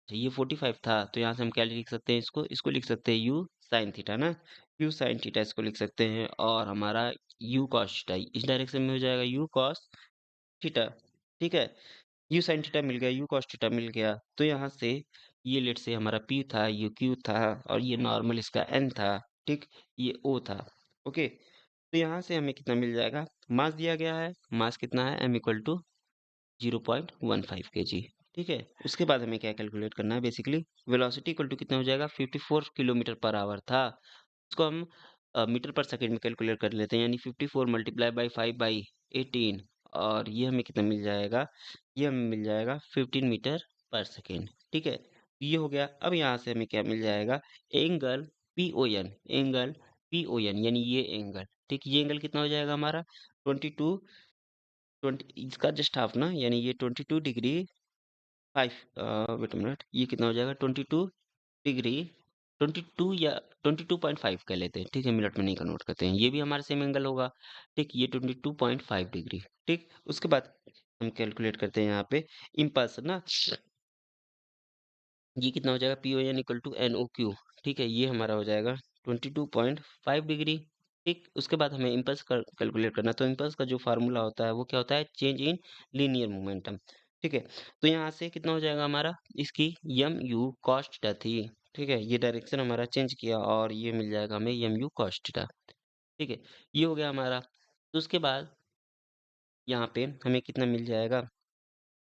ये 45 था, तो यहाँ से हम क्या लिख सकते हैं, इसको लिख सकते हैं यू साइन थीटा ना। यू साइन थीटा इसको लिख सकते हैं, और हमारा यू कॉस थीटा इस डायरेक्शन में हो जाएगा यू कॉस थीटा, ठीक है। यू साइन थीटा मिल गया, यू कॉस थीटा मिल गया। तो यहाँ से ये लेट से हमारा पी था, ये क्यू था, और ये नॉर्मल इसका एन था, ठीक। ये ओ था, ओके। तो यहाँ से हमें कितना मिल जाएगा, मास दिया गया है, मास कितना है, एम इक्वल टू 0.15 केजी, ठीक है। उसके बाद हमें क्या कैलकुलेट करना है, बेसिकली वेलोसिटी इक्वल टू कितना हो जाएगा, 54 किलोमीटर पर आवर था। इसको हम मीटर पर सेकंड में कैलकुलेट कर लेते हैं, यानी 54 मल्टीप्लाई बाई 5/18, और ये हमें कितना मिल जाएगा, ये हमें मिल जाएगा 15 मीटर पर सेकेंड, ठीक है। ये हो गया। अब यहाँ से हमें क्या मिल जाएगा, angle P O N, angle P O N, यानी ये एंगल, ठीक। ये एंगल कितना हो जाएगा हमारा 22, 20 इसका जस्ट हाफ ना, यानी ये 22 डिग्री 5, वेट अ मिनट, ये कितना हो जाएगा 22 डिग्री, 22 या 22.5 कह लेते हैं, ठीक है। मिनट में नहीं कन्वर्ट करते हैं, ये भी हमारा सेम एंगल होगा, ठीक। ये 22.5 डिग्री, ठीक। उसके बाद हम कैलकुलेट करते हैं यहाँ पे इम्पल्स ना, ये कितना हो जाएगा, P O N equal to N O Q, ठीक है। ये हमारा हो जाएगा 22.5 डिग्री, ठीक। उसके बाद हमें इम्पल्स कैलकुलेट करना है। तो इम्पल्स का जो फार्मूला होता है वो क्या होता है, चेंज इन लीनियर मोमेंटम, ठीक है। तो यहाँ से कितना हो जाएगा हमारा, इसकी यम यू कॉस्ट थीटा थी, ठीक है। ये डायरेक्शन हमारा चेंज किया, और ये मिल जाएगा हमें यम यू कॉस्ट थीटा, ठीक है। ये हो गया हमारा। तो उसके बाद यहाँ पे हमें कितना मिल जाएगा,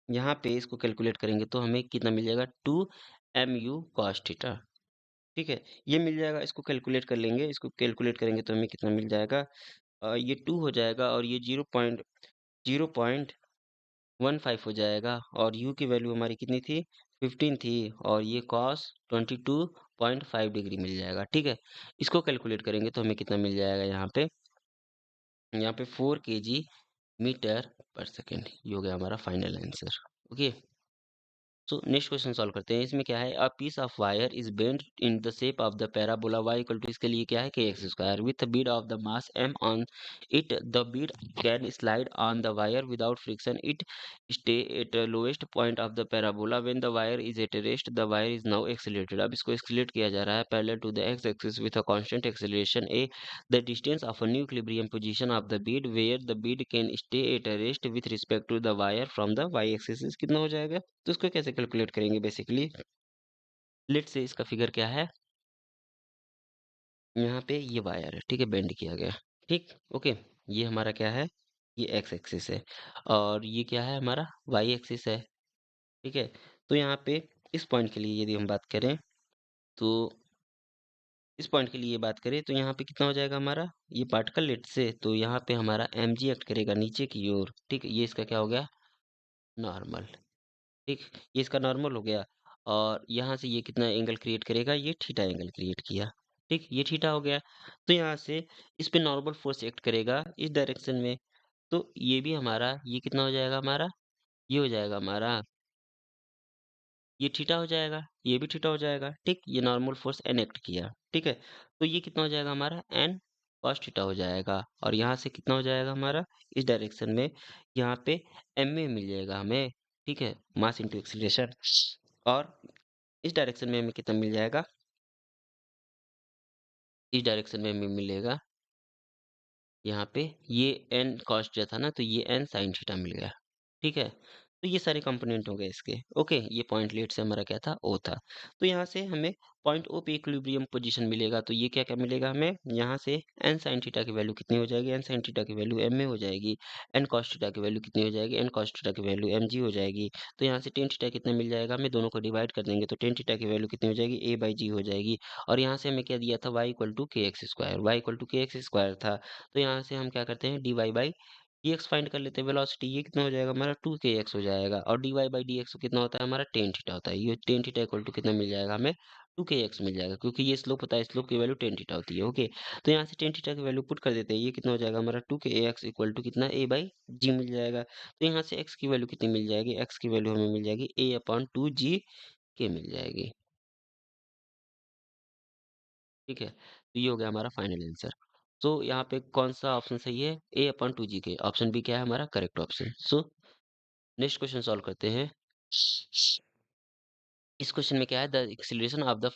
यहाँ पे इसको कैलकुलेट करेंगे तो हमें कितना मिल जाएगा, 2 mu cos थीटा, ठीक है। ये मिल जाएगा, इसको कैलकुलेट कर लेंगे, इसको कैलकुलेट करेंगे तो हमें कितना मिल जाएगा, ये 2 हो जाएगा, और ये 0.15 हो जाएगा, और u की वैल्यू हमारी कितनी थी, 15 थी, और ये cos 22.5 डिग्री मिल जाएगा, ठीक है। इसको कैलकुलेट करेंगे तो हमें कितना मिल जाएगा, यहाँ पे 4 केजी मीटर पर सेकेंड, ये हो गया हमारा final answer, okay. So next question solve करते हैं। इसमें क्या है, a piece of wire is bend in the shape of the parabola y equal to, इसके लिए क्या है, K X square with bead of the mass m on it, the bead can slide on the wire without friction, it stay at lowest point of the parabola when the wire is at rest, the wire is now accelerated. अब इसको accelerate किया जा रहा है parallel to the X axis with a constant acceleration a, the distance of a new equilibrium position of the bead where the bead can stay at a rest with respect to the wire from the y axis is कितना हो जाएगा। तो इसको कैसे calculate करेंगे, basically let से इसका figure क्या है, यहाँ पे ये वायर है, ठीक है, बेंड किया गया, ठीक, ओके। ये हमारा क्या है, ये एक्स एक्सिस है, और ये क्या है हमारा, वाई एक्सिस है, ठीक है। तो यहाँ पे इस पॉइंट के लिए यदि हम बात करें, तो इस पॉइंट के लिए बात करें तो यहाँ पे कितना हो जाएगा हमारा, ये पार्टिकल लेट से, तो यहाँ पे हमारा एम जी एक्ट करेगा नीचे की ओर, ठीक है। ये इसका क्या हो गया, नॉर्मल, ठीक। ये इसका नॉर्मल हो गया, और यहाँ से ये कितना एंगल क्रिएट करेगा, ये थीटा एंगल क्रिएट किया, ठीक। ये थीटा हो गया। तो यहाँ से इस पे नॉर्मल फोर्स एक्ट करेगा इस डायरेक्शन में, तो ये भी हमारा, ये कितना हो जाएगा हमारा, ये हो जाएगा हमारा, ये थीटा हो जाएगा, ये भी थीटा हो जाएगा, ठीक। ये नॉर्मल फोर्स एन एक्ट किया, ठीक है। तो ये कितना हो जाएगा हमारा, एन कॉस थीटा हो जाएगा, और यहाँ से कितना हो जाएगा हमारा, इस डायरेक्शन में यहाँ पे एम ए मिल जाएगा हमें, ठीक है, मास इंटू एक्सीलरेशन। और इस डायरेक्शन में हमें कितना मिल जाएगा, इस डायरेक्शन में हमें मिलेगा यहाँ पे ये एन कॉस जो था ना, तो ये एन साइन थीटा मिल गया, ठीक है। तो ये सारे कंपोनेंट हो गए इसके, ओके। ये पॉइंट लेट से हमारा क्या था, ओ था। तो यहाँ से हमें पॉइंट ओ पे इक्विलिब्रियम पोजीशन मिलेगा, तो ये क्या क्या मिलेगा हमें, यहाँ से एन साइन थीटा की वैल्यू कितनी हो जाएगी, एन साइन थीटा की वैल्यू एम ए हो जाएगी, एन कॉस थीटा की वैल्यू कितनी हो जाएगी, एन कॉस थीटा की वैल्यू एम जी हो जाएगी। तो यहाँ से टेन थीटा कितना मिल जाएगा हमें, दोनों को डिवाइड कर देंगे तो टेन थीटा की वैल्यू कितनी हो जाएगी, ए बाई जी हो जाएगी। और यहाँ से हमें क्या दिया था, Y equal to K X square, Y equal to K X square था। तो यहाँ से हम क्या करते हैं, D Y by D X find कर लेते हैं, वेलोसिटी ये कितना हो जाएगा हमारा, 2 kx हो जाएगा, और D Y by D X कितना होता है हमारा, टेन थीटा होता है। ये टेन थीटा इक्वल टू कितना मिल जाएगा हमें, 2kx मिल जाएगा, क्योंकि ये स्लोप होता है, स्लोप की वैल्यू टेन थीटा होती है। ओके, तो यहाँ से टेन थीटा की वैल्यू पुट कर देते हैं। ये कितना हो जाएगा हमारा 2kx इक्वल टू कितना a बाई जी मिल जाएगा। तो यहाँ से x की वैल्यू कितनी मिल जाएगी, x की वैल्यू हमें मिल जाएगी a अपॉन टू जी के मिल जाएगी। ठीक है, तो ये हो गया हमारा फाइनल आंसर। तो यहाँ पे कौन सा ऑप्शन सही है, a अपॉन टू जी के। ऑप्शन बी क्या है हमारा correct option. So next question solve करते हैं। इस क्वेश्चन में क्या है, the acceleration of the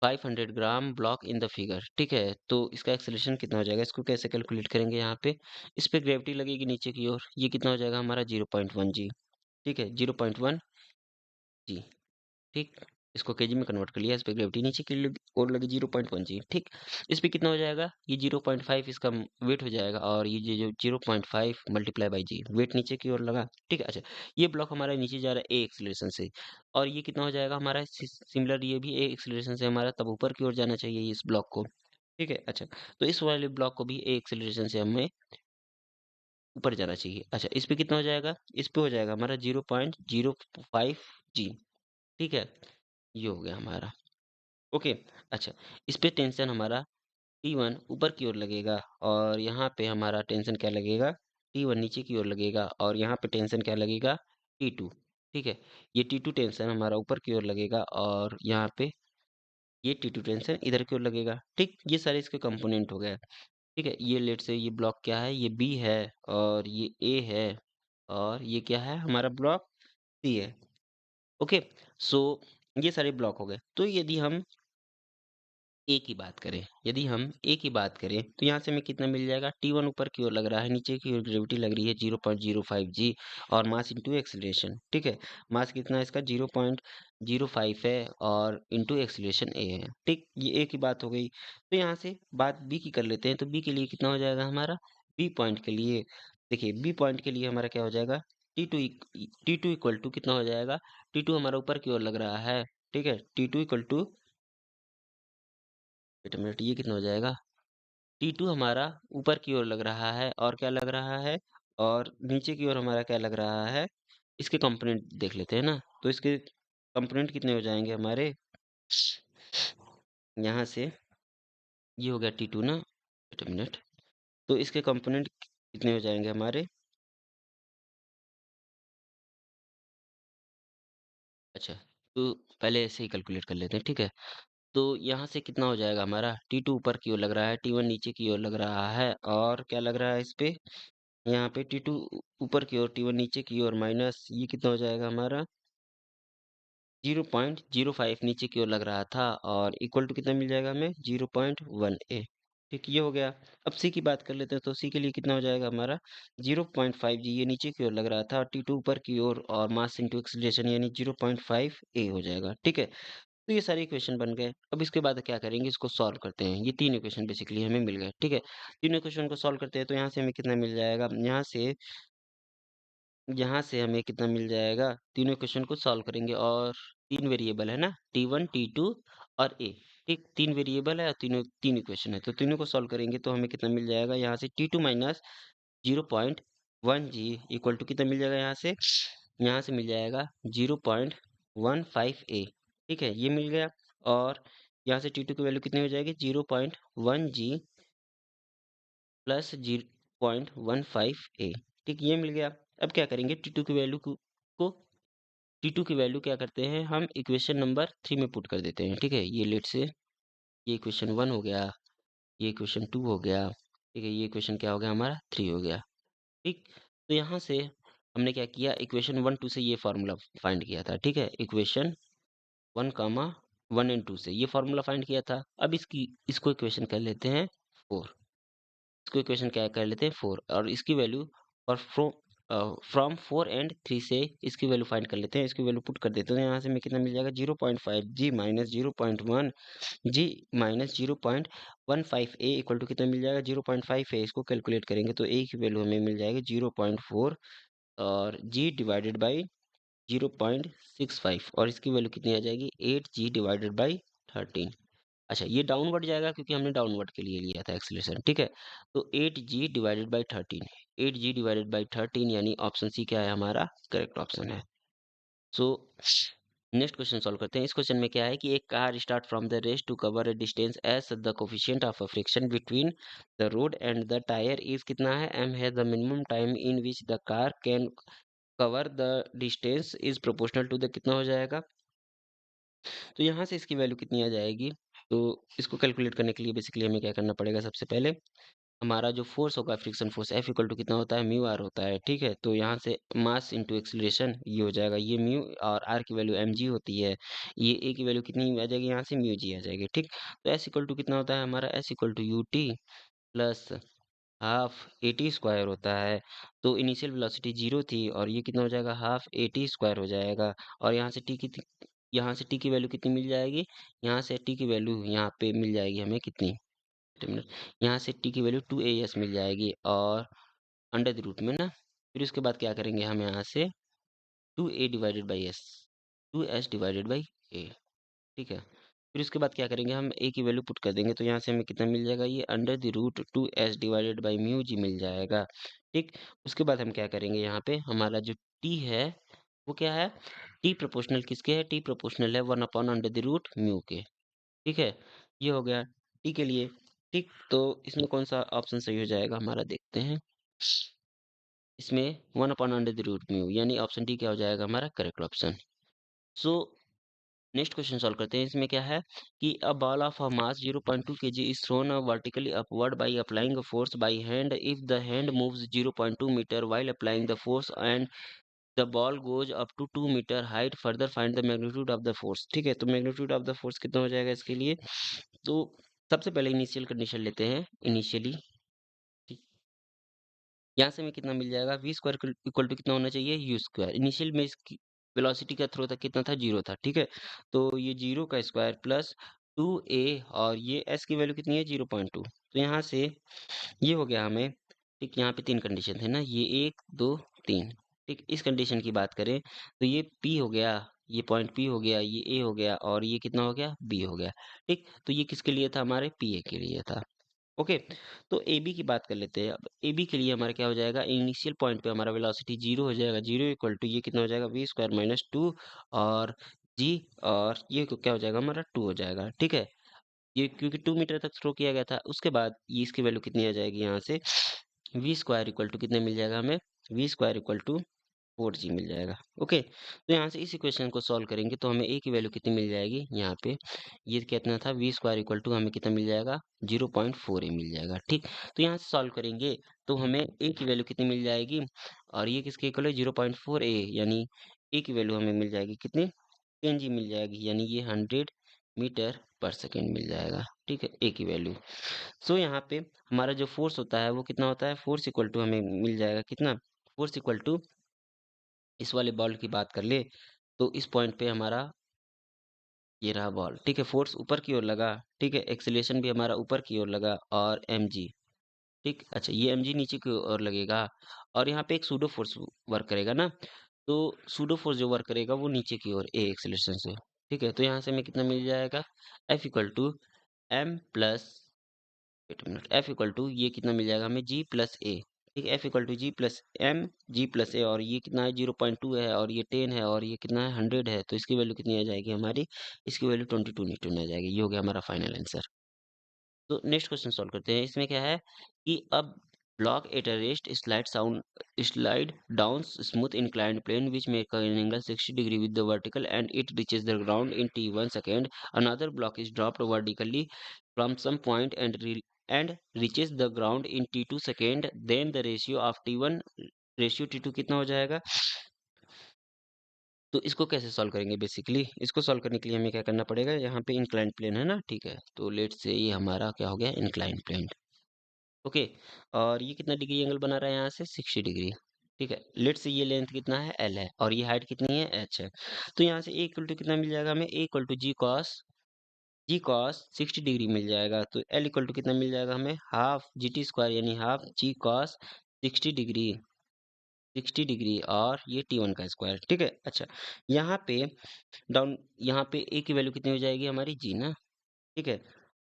500 gram block in the figure. ठीक है, तो इसका एक्सीलरेशन कितना हो जाएगा, इसको कैसे कैलकुलेट करेंगे। यहाँ पे इस पे ग्रेविटी लगेगी नीचे की ओर, ये कितना हो जाएगा हमारा 0.1 जी। ठीक है, 0.1 जी। ठीक, इसको केजी में कन्वर्ट कर लिया, इस पे ग्रेविटी नीचे की ओर लगी 0.1 जी। ठीक, इस पे कितना हो जाएगा, ये 0.5 इसका वेट हो जाएगा, और ये जो 0.5 मल्टीप्लाई बाई जी, वेट नीचे की ओर लगा। ठीक है, अच्छा, ये ब्लॉक हमारा नीचे जा रहा है ए एक्सीलरेशन से, और ये कितना हो जाएगा हमारा सिमिलर, ये भी ए एक्सीलरेशन से हमारा तब ऊपर की ओर जाना चाहिए इस ब्लॉक को। ठीक है, अच्छा, तो इस वाले ब्लॉक को भी ए एक्सीलरेशन से हमें ऊपर जाना चाहिए। अच्छा, इस पे कितना हो जाएगा, इस पे हो जाएगा हमारा 0.05 जी। ठीक है, ये हो गया हमारा। ओके, अच्छा, इस पे टेंशन हमारा T1 ऊपर की ओर लगेगा, और यहाँ पे हमारा टेंशन क्या लगेगा, T1 नीचे की ओर लगेगा, और यहाँ पे टेंशन क्या लगेगा, T2। ठीक है, ये T2 टेंशन हमारा ऊपर की ओर लगेगा, और यहाँ पे ये T2 टेंशन इधर की ओर लगेगा। ठीक, ये सारे इसके कंपोनेंट हो गए। ठीक है, ये लेट से ये ब्लॉक क्या है, ये बी है, और ये ए है, और ये क्या है हमारा ब्लॉक सी है। ओके, सो ये सारे ब्लॉक हो गए। तो यदि हम ए की बात करें, यदि हम ए की बात करें, तो यहाँ से हमें कितना मिल जाएगा, T1 ऊपर की ओर लग रहा है, नीचे की ओर ग्रेविटी लग रही है 0.05 जी, और मास इंटू एक्सीलरेशन। ठीक है, मास कितना है इसका 0.05 है, और इंटू एक्सीलरेशन ए है। ठीक, ये ए की बात हो गई। तो यहाँ से बात बी की कर लेते हैं। तो बी के लिए कितना हो जाएगा हमारा, बी पॉइंट के लिए, देखिए बी पॉइंट के लिए हमारा क्या हो जाएगा, टी टू इक्वल टू कितना हो जाएगा, T2 हमारा ऊपर की ओर लग रहा है। ठीक है, T2 equal to, wait a minute, ये कितना हो जाएगा, T2 हमारा ऊपर की ओर लग रहा है, और क्या लग रहा है, और नीचे की ओर हमारा क्या लग रहा है, इसके कंपोनेंट देख लेते हैं ना। तो इसके कंपोनेंट कितने हो जाएंगे हमारे, यहाँ से ये हो गया T2 ना, वेट अ मिनट, तो इसके कंपोनेंट कितने हो जाएंगे हमारे। अच्छा, तो पहले ऐसे ही कैलकुलेट कर लेते हैं। ठीक है, तो यहाँ से कितना हो जाएगा हमारा, T2 ऊपर की ओर लग रहा है, T1 नीचे की ओर लग रहा है, और क्या लग रहा है इस पे, यहाँ पे T2 ऊपर की ओर, T1 नीचे की ओर, माइनस ये कितना हो जाएगा हमारा 0.05 नीचे की ओर लग रहा था, और इक्वल टू कितना मिल जाएगा हमें 0.1 ए। ठीक, ये हो गया। अब सी की बात कर लेते हैं। तो सी के लिए कितना हो जाएगा हमारा 0.5 जी, ये नीचे की ओर लग रहा था, और T2 ऊपर की ओर, और मास इंटू एक्सीलरेशन यानी 0.5 ए हो जाएगा। ठीक है, तो ये सारे इक्वेशन बन गए। अब इसके बाद क्या करेंगे, इसको सॉल्व करते हैं। ये तीन इक्वेशन बेसिकली हमें मिल गए। ठीक है, तीनों इक्वेशन को सॉल्व करते हैं। तो यहाँ से हमें कितना मिल जाएगा, यहाँ से हमें कितना मिल जाएगा, तीनों इक्वेशन को सॉल्व करेंगे, और तीन वेरिएबल है ना, T1 T2 और ए। ठीक, तीन वेरिएबल है, और तीनों तीन इक्वेशन है, तो तीनों को सॉल्व करेंगे तो हमें कितना मिल जाएगा, यहाँ से T2 minus 0.1 ji equal to कितना मिल जाएगा, यहाँ से मिल जाएगा 0.15 ए। ठीक है, ये मिल गया, और यहाँ से T2 की वैल्यू कितनी हो जाएगी, 0.1 जी प्लस 0.15 ए। ठीक, ये मिल गया। अब क्या करेंगे, T2 की वैल्यू को T2 की वैल्यू क्या करते हैं, हम इक्वेशन नंबर 3 में पुट कर देते हैं। ठीक है, ये लेट से ये इक्वेशन 1 हो गया, ये इक्वेशन 2 हो गया। ठीक है, ये इक्वेशन क्या हो गया हमारा 3 हो गया। ठीक, तो यहाँ से हमने क्या किया, इक्वेशन 1 2 से ये फार्मूला फाइंड किया था। ठीक है, इक्वेशन 1 कामा 1 एंड 2 से ये फार्मूला फाइंड किया था। अब इसको इक्वेशन कर लेते हैं 4, इसको इक्वेशन क्या कर लेते हैं 4, और इसकी वैल्यू, और फ्रॉम 4 एंड 3 से इसकी वैल्यू फाइंड कर लेते हैं। इसकी वैल्यू पुट कर देते हैं। यहाँ से हमें कितना मिल जाएगा, 0.5 g minus 0.1 g minus 0.15 a equal to कितना मिल जाएगा, 0.5 है। इसको कैलकुलेट करेंगे तो ए की वैल्यू हमें मिल जाएगी 0.4, और जी डिवाइडेड बाई 0.65, और इसकी वैल्यू कितनी आ जाएगी 8 जी डिवाइडेड बाई 13। अच्छा, ये डाउनवर्ड जाएगा क्योंकि हमने डाउनवर्ड के लिए लिया था एक्सीलरेशन। ठीक है, तो 8 g divided by 13, 8 g divided by 13 यानी ऑप्शन सी क्या है हमारा करेक्ट ऑप्शन है। सो नेक्स्ट क्वेश्चन सॉल्व करते हैं। इस क्वेश्चन में क्या है कि एक car start from the rest to cover a distance as the coefficient of friction between the road and the tyre is कितना है, एम है। The minimum time in which the car can cover the distance is proportional to the कितना हो जाएगा। तो यहाँ से इसकी वैल्यू कितनी आ जाएगी। तो इसको कैलकुलेट करने के लिए बेसिकली हमें क्या करना पड़ेगा, सबसे पहले हमारा जो फोर्स होगा friction force F equal to कितना होता है, म्यू आर होता है। ठीक है, तो यहाँ से मास इंटू एक्सीलरेशन ये हो जाएगा, ये म्यू और आर की वैल्यू एम जी होती है, ये ए की वैल्यू कितनी आ जाएगी, यहाँ से म्यू जी आ जाएगी। ठीक, तो एस इक्वल टू कितना होता है हमारा, S equal to U T plus half A T square होता है। तो इनिशियल वेलोसिटी जीरो थी और ये कितना हो जाएगा, हाफ ए टी स्क्वायर हो जाएगा। और यहाँ से टी की वैल्यू कितनी मिल जाएगी, यहाँ से टी की वैल्यू यहाँ पे मिल जाएगी हमें कितनी, मिनट, यहाँ से टी की वैल्यू टू ए एस मिल जाएगी और अंडर द रूट में ना, फिर उसके बाद क्या करेंगे हम यहाँ से two a divided by s, two s divided by a. ठीक है, फिर उसके बाद क्या करेंगे हम ए की वैल्यू पुट कर देंगे, तो यहाँ से हमें कितना मिल जाएगा, ये under the root two s divided by mu g मिल जाएगा। ठीक, उसके बाद हम क्या करेंगे, यहाँ पे हमारा जो टी है वो क्या है, टी प्रोपोर्शनल किसके है, टी प्रोपोर्शनल है one upon under the root mu के। ठीक है, ये हो गया टी के लिए। ठीक, तो इसमें कौन सा ऑप्शन सही हो जाएगा हमारा, देखते हैं। इसमें one upon under the root mu यानी ऑप्शन डी क्या हो जाएगा हमारा correct option. So next question solve करते हैं। इसमें क्या है कि a ball of a mass 0.2 kg is thrown vertically upward by applying force by hand if the hand moves 0.2 metre while applying the force and the ball goes up to 2 metre height, further find the magnitude of the force. ठीक है, तो magnitude of the force कितना हो जाएगा इसके लिए। तो सबसे पहले इनिशियल कंडीशन लेते हैं, इनिशियली यहाँ से हमें कितना मिल जाएगा, वी स्क्वायर इक्वल टू कितना होना चाहिए, यू स्क्वायर। इनिशियल में इसकी वेलोसिटी का थ्रो तक कितना था, जीरो था। ठीक है, तो ये जीरो का स्क्वायर प्लस टू ए और ये एस की वैल्यू कितनी है, 0.2। तो यहाँ से ये हो गया हमें। ठीक, यहाँ पे तीन कंडीशन थे ना, ये एक दो तीन। ठीक, इस कंडीशन की बात करें तो ये पी हो गया, ये पॉइंट पी हो गया, ये ए हो गया और ये कितना हो गया, बी हो गया। ठीक, तो ये किसके लिए था, हमारे पी ए के लिए था। ओके, तो ए बी की बात कर लेते हैं। अब ए बी के लिए हमारा क्या हो जाएगा, इनिशियल पॉइंट पे हमारा वेलोसिटी जीरो हो जाएगा, जीरो इक्वल टू ये कितना हो जाएगा, वी स्क्वायर माइनस टू और जी, और ये क्या हो जाएगा हमारा, टू हो जाएगा। ठीक है, ये क्योंकि 2 मीटर तक थ्रो किया गया था। उसके बाद ये इसकी वैल्यू कितनी आ जाएगी, यहाँ से वी स्क्वायर इक्वल टू कितने मिल जाएगा हमें, V square equal to 4g मिल जाएगा। ओके, तो यहाँ से इस इक्वेशन को सॉल्व करेंगे तो हमें ए की वैल्यू कितनी मिल जाएगी, यहाँ पे ये कितना था, वी स्क्वायर इक्वल टू हमें कितना मिल जाएगा, 0.4 ए मिल जाएगा। ठीक, तो यहाँ से सॉल्व करेंगे तो हमें ए की वैल्यू कितनी मिल जाएगी और ये किसके इक्वल है, 0.4 ए, यानी ए की वैल्यू हमें मिल जाएगी कितनी, 10g मिल जाएगी, यानी ये 100 मीटर पर सेकेंड मिल जाएगा। ठीक है, ए की वैल्यू। सो यहाँ पे हमारा जो फोर्स होता है वो कितना होता है, फोर्स इक्वल टू हमें मिल जाएगा कितना, फोर्स इक्वल टू इस वाले बॉल की बात कर ले तो इस पॉइंट पे हमारा ये रहा बॉल। ठीक है, फोर्स ऊपर की ओर लगा। ठीक है, एक्सेलरेशन भी हमारा ऊपर की ओर लगा और mg। ठीक, अच्छा ये mg नीचे की ओर लगेगा और यहाँ पे एक सूडो फोर्स वर्क करेगा ना, तो सूडो फोर्स जो वर्क करेगा वो नीचे की ओर ए एक्सेलरेशन से। ठीक है, तो यहाँ से हमें कितना मिल जाएगा, F equal to M plus, wait a minute, F equal to ये कितना मिल जाएगा हमें, जी प्लस ए। ठीक है, f equal to g plus M, g plus a, और ये कितना है, 0.2 है और ये 10 है और ये कितना है, 100 है। तो इसकी वैल्यू कितनी आ जाएगी हमारी, इसकी वैल्यू 22 न्यूटन आ जाएगी। ये हो गया हमारा फाइनल आंसर। तो नेक्स्ट क्वेश्चन सॉल्व करते हैं। इसमें क्या है कि अब block at a rest slide down smooth inclined plane which make an angle 60 degree with the vertical and it reaches the ground in t1 second. Another block is dropped vertically from some point and reaches the ground in t2 second. Then the ratio of t1 ratio t2 कितना हो जाएगा। तो इसको कैसे solve करेंगे, basically इसको solve करने के लिए हमें क्या करना पड़ेगा, यहाँ पे इंक्लाइंड प्लेन है ना। ठीक है, तो लेट से ये हमारा क्या हो गया, इंक्लाइंड प्लेन। ओके, और ये कितना डिग्री एंगल बना रहा है यहाँ से, 60 डिग्री। ठीक है, लेट से ये लेंथ कितना है, एल है और ये हाइट कितनी है, एच है। तो यहाँ से ए इक्वल टू कितना मिल जाएगा हमें, a equal to g cos 60 degree मिल जाएगा। तो एल इक्वल टू कितना मिल जाएगा हमें, हाफ जी टी स्क्वायर यानी half g cos 60 degree, 60 degree और ये T1 का स्क्वायर। ठीक है, अच्छा यहाँ पे डाउन, यहाँ पे ए की वैल्यू कितनी हो जाएगी हमारी, जी ना। ठीक है,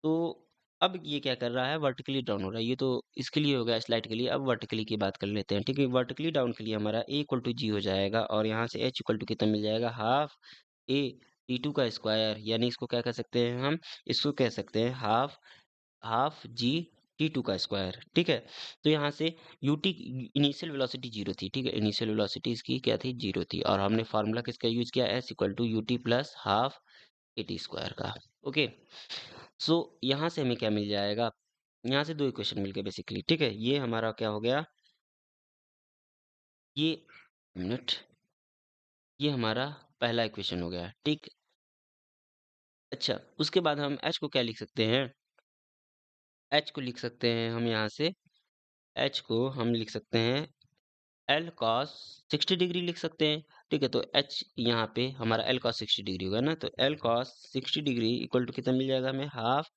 तो अब ये क्या कर रहा है, वर्टिकली डाउन हो रहा है। ये तो इसके लिए हो गया, स्लाइड के लिए। अब वर्टिकली की बात कर लेते हैं। ठीक है, वर्टिकली डाउन के लिए हमारा ए इक्वल टू जी हो जाएगा और यहाँ से एच इक्वल टू कितना मिल जाएगा, हाफ ए टी टू का स्क्वायर, यानी इसको क्या कह सकते हैं हम, इसको कह सकते हैं हाफ हाफ जी टी टू का स्क्वायर। ठीक है, तो यहाँ से U T initial velocity zero थी। ठीक है, इनिशियल वेलोसिटी इसकी क्या थी, जीरो थी, और हमने फार्मूला किसका यूज किया, S equal to U T plus half A T square का। ओके, सो यहाँ से हमें क्या मिल जाएगा, यहाँ से दो इक्वेशन मिल गए बेसिकली। ठीक है, ये हमारा क्या हो गया, ये मिनट, ये हमारा पहला इक्वेशन हो गया। ठीक, अच्छा, उसके बाद हम एच को क्या लिख सकते हैं, एच को लिख सकते हैं हम यहाँ से, एच को हम लिख सकते हैं एल कॉस 60 डिग्री लिख सकते हैं। ठीक है, तो एच यहाँ पे हमारा एल कॉस 60 डिग्री होगा ना, तो L cos 60 degree equal to कितना मिल जाएगा हमें, हाफ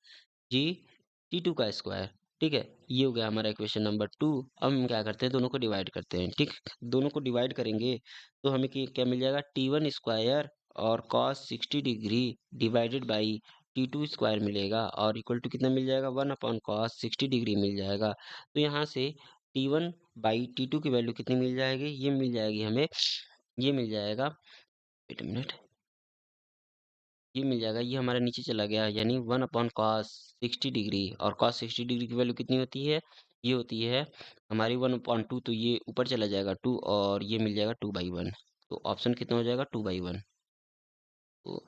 जी टी टू का स्क्वायर। ठीक है, ये हो गया हमारा इक्वेशन नंबर 2। अब हम क्या करते हैं, दोनों को डिवाइड करते हैं। ठीक, दोनों को डिवाइड करेंगे तो हमें क्या मिल जाएगा, टी वन स्क्वायर और cos 60 degree divided by T two square मिलेगा, और इक्वल टू कितना मिल जाएगा, वन अपॉन कॉस 60 डिग्री मिल जाएगा। तो यहाँ से T one by T two की वैल्यू कितनी मिल जाएगी, ये मिल जाएगी हमें, ये मिल जाएगा, वेट अ मिनट, ये मिल जाएगा, ये हमारा नीचे चला गया, यानी वन अपॉन कॉस 60 डिग्री, और कॉस 60 डिग्री की वैल्यू कितनी होती है, ये होती है हमारी वन अपॉन टू, तो ये ऊपर चला जाएगा टू, और ये मिल जाएगा टू बाई वन। तो ऑप्शन कितना हो जाएगा, टू बाई वन। तो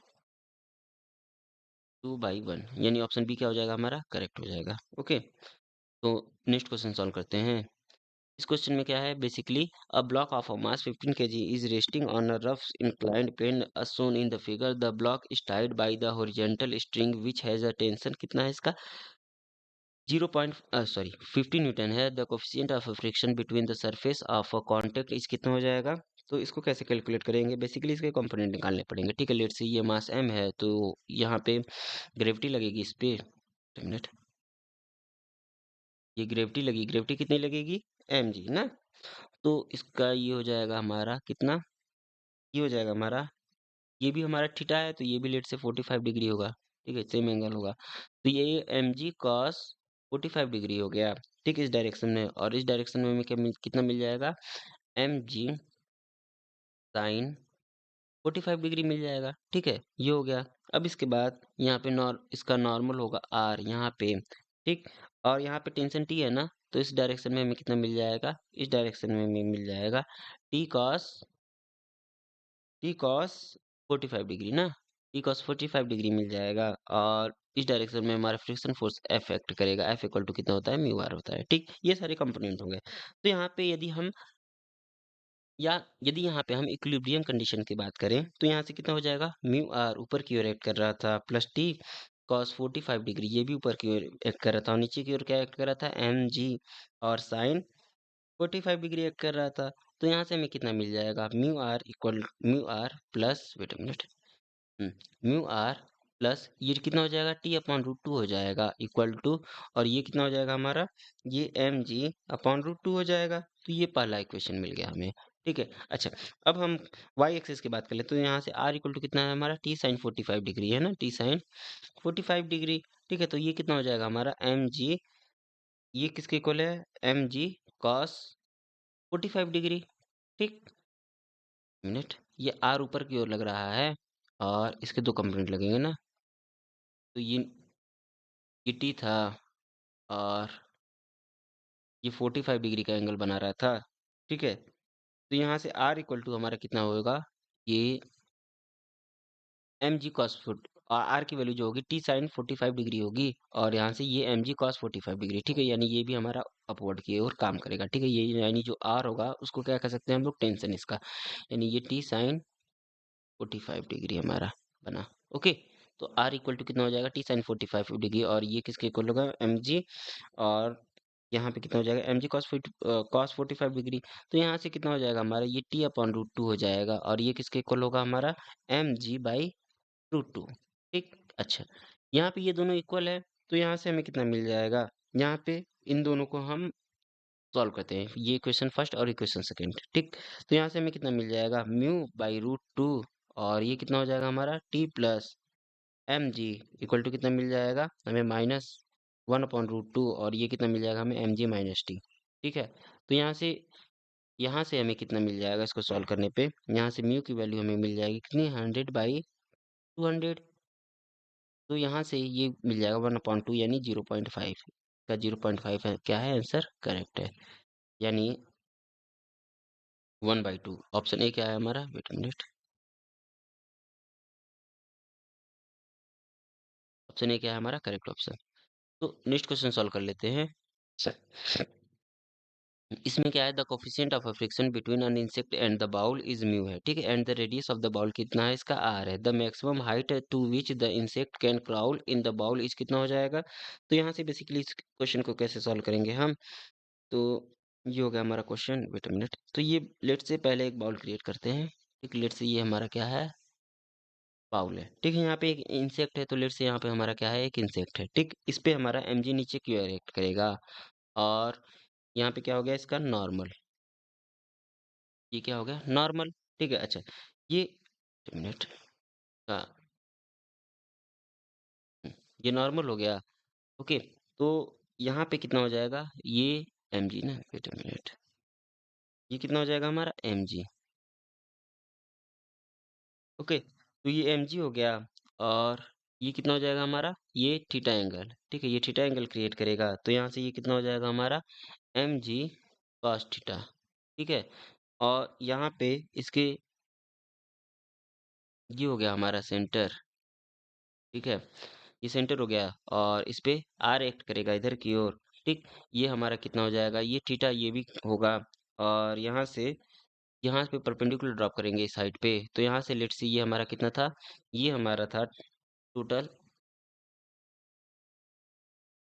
टू बाई वन, यानी ऑप्शन बी क्या हो जाएगा हमारा, करेक्ट हो जाएगा। ओके, तो नेक्स्ट क्वेश्चन सॉल्व करते हैं। इस क्वेश्चन में क्या है, basically a block of a mass 15 kg is resting on a rough inclined plane as shown in the figure. The block is tied by the horizontal string which has a tension कितना है इसका, 15 Newton है। The coefficient of friction between the surface of a contact इस कितना हो जाएगा, तो इसको कैसे कैलकुलेट करेंगे, बेसिकली इसके कंपोनेंट निकालने पड़ेंगे। ठीक है, लेट से ये मास m है, तो यहाँ पे ग्रेविटी लगेगी इस पे, मिनट, ये ग्रेविटी लगी, ग्रेविटी कितनी लगेगी, एम जी ना, तो इसका ये हो जाएगा हमारा कितना, ये हो जाएगा हमारा, ये भी हमारा थीटा है, तो ये भी लेट से 45 डिग्री होगा। ठीक है, सेम एंगल होगा, तो ये एम जी कॉस 45 डिग्री हो गया। ठीक है, इस डायरेक्शन में, और इस डायरेक्शन में हमें कितना मिल जाएगा, एम जी साइन 45 डिग्री मिल जाएगा। ठीक है, ये हो गया। अब इसके बाद यहाँ पे इसका नॉर्मल होगा आर यहाँ पे। ठीक, और यहाँ पे टेंशन टी है ना, तो इस डायरेक्शन में हमें कितना मिल जाएगा, इस डायरेक्शन में हमें मिल जाएगा टी कॉस 45 डिग्री ना, टी कॉस 45 डिग्री मिल जाएगा, और इस डायरेक्शन में हमारा फ्रिक्शन फोर्स एफ एक्ट करेगा, एफ इक्वल टू कितना होता है, म्यू आर होता है। ठीक, ये सारे कंपोनेंट हो गए। तो यहाँ पे यदि यहाँ पे हम इक्विलिब्रियम कंडीशन की बात करें, तो यहाँ से कितना हो जाएगा, म्यू आर ऊपर की ओर एक्ट कर रहा था, प्लस टी कॉस 45 डिग्री ये भी ऊपर की ओर एक्ट कर रहा था, और नीचे की ओर क्या एक्ट कर रहा था, एम जी और साइन 45 डिग्री एक्ट कर रहा था। तो यहाँ से हमें कितना मिल जाएगा, mu R plus, wait a minute, mu R plus ये कितना हो जाएगा, टी अपॉन रूट टू हो जाएगा, इक्वल टू, और ये कितना हो जाएगा हमारा, ये M G upon root two हो जाएगा। तो ये पहला इक्वेशन मिल गया हमें। ठीक है, अच्छा, अब हम वाई एक्सिस की बात कर ले, तो यहाँ से आर इक्वल टू कितना है हमारा, टी साइन 45 डिग्री है ना, टी साइन 45 डिग्री। ठीक है, तो ये कितना हो जाएगा हमारा, एम जी, ये किसके इक्वल है, एम जी कॉस 45 डिग्री। ठीक, मिनट, ये आर ऊपर की ओर लग रहा है, और इसके दो कंपोनेंट लगेंगे ना, तो ये टी था, और ये 45 डिग्री का एंगल बना रहा था। ठीक है, तो यहाँ से आर इक्वल टू हमारा कितना होगा, ये एम जी कॉस फुट, और आर की वैल्यू जो होगी टी साइन 45 डिग्री होगी, और यहाँ से ये एम जी कॉस 45 डिग्री। ठीक है, यानी ये भी हमारा अपवर्ड की ओर काम करेगा। ठीक है, ये यानी जो आर होगा उसको क्या कर सकते हैं हम लोग, टेंशन इसका, यानी ये टी साइन 45 डिग्री हमारा बना। ओके, तो आर इक्वल टू कितना हो जाएगा, टी साइन 45 डिग्री, और ये किसके इक्वल होगा, एम जी, और यहाँ पे कितना हो जाएगा, एम जी कॉस 45 डिग्री। तो यहाँ से कितना हो जाएगा हमारा, ये टी अपॉन रूट टू हो जाएगा, और ये किसके इक्वल होगा हमारा, M G by root two. ठीक, अच्छा, यहाँ पे ये दोनों इक्वल है, तो यहाँ से हमें कितना मिल जाएगा, यहाँ पे इन दोनों को हम सॉल्व करते हैं, ये इक्वेशन फर्स्ट और इक्वेशन सेकंड। ठीक, तो यहाँ से हमें कितना मिल जाएगा, म्यू बाई रूट टू, और ये कितना हो जाएगा हमारा, T plus M G equal to कितना मिल जाएगा हमें, minus one upon root two, और ये कितना मिल जाएगा हमें, एम जी माइनस टी। ठीक है, तो यहाँ से यहाँ से हमें कितना मिल जाएगा इसको सॉल्व करने पे, यहाँ से म्यू की वैल्यू हमें मिल जाएगी कितनी 100/200। तो यहाँ से ये मिल जाएगा 1/2 यानी 0.5 का 0.5 है, क्या है आंसर करेक्ट है, यानी 1/2। ऑप्शन ए क्या है हमारा, wait a minute, option A क्या है हमारा करेक्ट ऑप्शन। तो नेक्स्ट क्वेश्चन सॉल्व कर लेते हैं। इसमें क्या है, the coefficient of friction between an insect and the bowl is mu है, ठीक है, and the radius of the bowl कितना है, इसका आर है। The maximum height to which the insect can crawl in the bowl is कितना हो जाएगा। तो यहाँ से बेसिकली इस क्वेश्चन को कैसे सॉल्व करेंगे हम, तो ये हो गया हमारा क्वेश्चन, वेट अ मिनट। तो ये लेट से पहले एक बाउल क्रिएट करते हैं, ठीक, लेट से ये हमारा क्या है, बाउल है, ठीक है, यहाँ पे एक इंसेक्ट है, तो लेट से यहाँ पे हमारा क्या है, एक इंसेक्ट है, ठीक, इस पे हमारा mg नीचे क्यों रिएक्ट करेगा, और यहाँ पे क्या हो गया इसका नॉर्मल, ये क्या हो गया नॉर्मल, ठीक है। अच्छा, ये मिनट का ये नॉर्मल हो गया, ओके। तो यहाँ पे कितना हो जाएगा, ये mg ना, वेट अ मिनट, ये कितना हो जाएगा हमारा mg, ओके। तो ये mg हो गया, और ये कितना हो जाएगा हमारा, ये थीटा एंगल, ठीक है, ये थीटा एंगल क्रिएट करेगा, तो यहाँ से ये कितना हो जाएगा हमारा mg cos थीटा, ठीक है। और यहाँ पे इसके ये हो गया हमारा सेंटर, ठीक है, ये सेंटर हो गया, और इस पे आर एक्ट करेगा इधर की ओर, ठीक। ये हमारा कितना हो जाएगा, ये थीटा ये भी होगा, और यहाँ पे परपेंडिकुलर ड्रॉप करेंगे इस साइड पे, तो यहाँ से लेट्स सी ये हमारा कितना था, ये हमारा था टोटल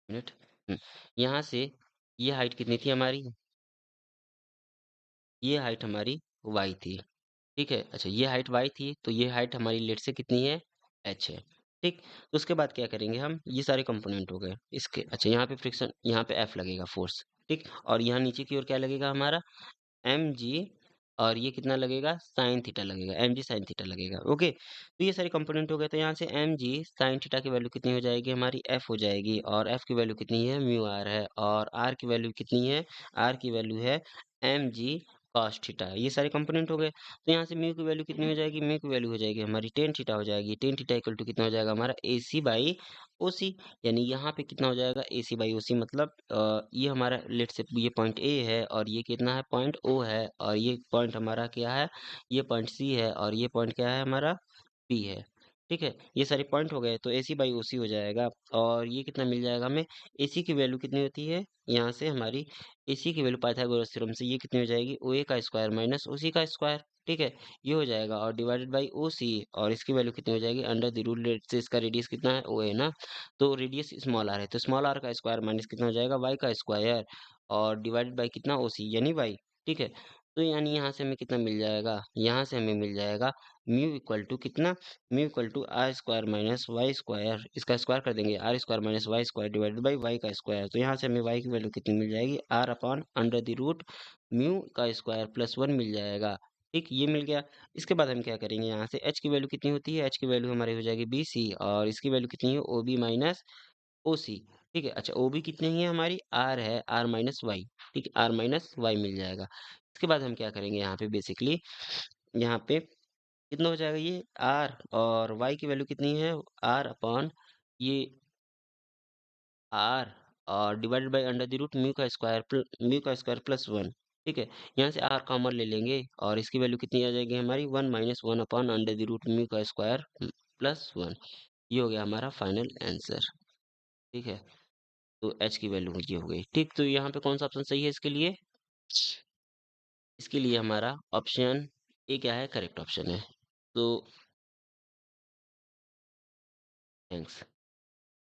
मिनट, यहाँ से ये हाइट कितनी थी हमारी, ये हाइट हमारी वाई थी, ठीक है। अच्छा, ये हाइट y थी, तो ये हाइट हमारी लेट से कितनी है, h है, ठीक। तो उसके बाद क्या करेंगे हम, ये सारे कंपोनेंट हो गए इसके। अच्छा, यहाँ पे फ्रिक्शन, यहाँ पे F लगेगा फोर्स, ठीक, और यहाँ नीचे की ओर क्या लगेगा हमारा mg, और ये कितना लगेगा साइन थीटा लगेगा, mg साइन थीटा लगेगा, ओके। तो ये सारे कंपोनेंट हो गए, तो यहाँ से mg साइन थीटा की वैल्यू कितनी हो जाएगी हमारी, f हो जाएगी, और f की वैल्यू कितनी है, म्यू आर है, और r की वैल्यू कितनी है, r की वैल्यू है mg cos थीटा। ये सारे कंपोनेंट हो गए, तो यहाँ से म्यू की वैल्यू कितनी हो जाएगी, म्यू की वैल्यू हो जाएगी हमारी टेन थीटा हो जाएगी, टेन थीटा इक्वल टू कितना हो जाएगा हमारा AC बाई OC, यानी यहाँ पे कितना हो जाएगा AC बाई OC, मतलब ये हमारा लेट से ये पॉइंट A है, और ये कितना है पॉइंट O है, और ये पॉइंट हमारा क्या है, ये पॉइंट C है, और ये पॉइंट क्या है हमारा P है, ठीक है। ये सारे पॉइंट हो गए, तो AC बाई OC हो जाएगा, और ये कितना मिल जाएगा हमें, AC की वैल्यू कितनी होती है, यहाँ से हमारी AC की वैल्यू पाइथागोरस थ्योरम से ये कितनी हो जाएगी, OA का स्क्वायर माइनस OC का स्क्वायर, ठीक है, ये हो जाएगा, और डिवाइडेड बाई OC, और इसकी वैल्यू कितनी हो जाएगी अंडर द रूट, लेट से इसका रेडियस कितना है OA ना, तो रेडियस स्मॉल आर है, तो स्मॉल आर का स्क्वायर माइनस कितना हो जाएगा y का स्क्वायर, और डिवाइडेड बाई कितना OC यानी y, ठीक है। तो यानी यहाँ से हमें कितना मिल जाएगा, यहाँ से हमें मिल जाएगा म्यू इक्वल टू कितना, mu equal to R square minus Y square, इसका स्क्वायर कर देंगे R square minus Y square divided by Y का स्क्वायर, तो यहाँ से हमें वाई की वैल्यू कितनी मिल जाएगी, R upon under the root mu का स्क्वायर प्लस 1 मिल जाएगा, ठीक, ये मिल गया। इसके बाद हम क्या करेंगे, यहाँ से एच की वैल्यू कितनी होती है, एच की वैल्यू हमारी हो जाएगी BC, और इसकी वैल्यू कितनी है OB माइनस OC, ठीक है। अच्छा, OB कितनी है हमारी, आर है, आर माइनस वाई, ठीक है, आर माइनस वाई मिल जाएगा। इसके बाद हम क्या करेंगे, यहाँ पे बेसिकली यहाँ पे कितना हो जाएगा, ये आर, और वाई की वैल्यू कितनी है, आर अपॉन ये आर, और divided by under the root mu का स्क्वायर प्लस 1, ठीक है। यहाँ से आर कॉमन ले लेंगे, और इसकी वैल्यू कितनी आ जाएगी हमारी 1 minus 1 upon under the root mu का स्क्वायर प्लस 1, ये हो गया हमारा फाइनल आंसर, ठीक है। तो एच की वैल्यू ये हो गई, ठीक। तो यहाँ पे कौन सा ऑप्शन सही है इसके लिए, इसके लिए हमारा ऑप्शन ए क्या है, करेक्ट ऑप्शन है। तो थैंक्स।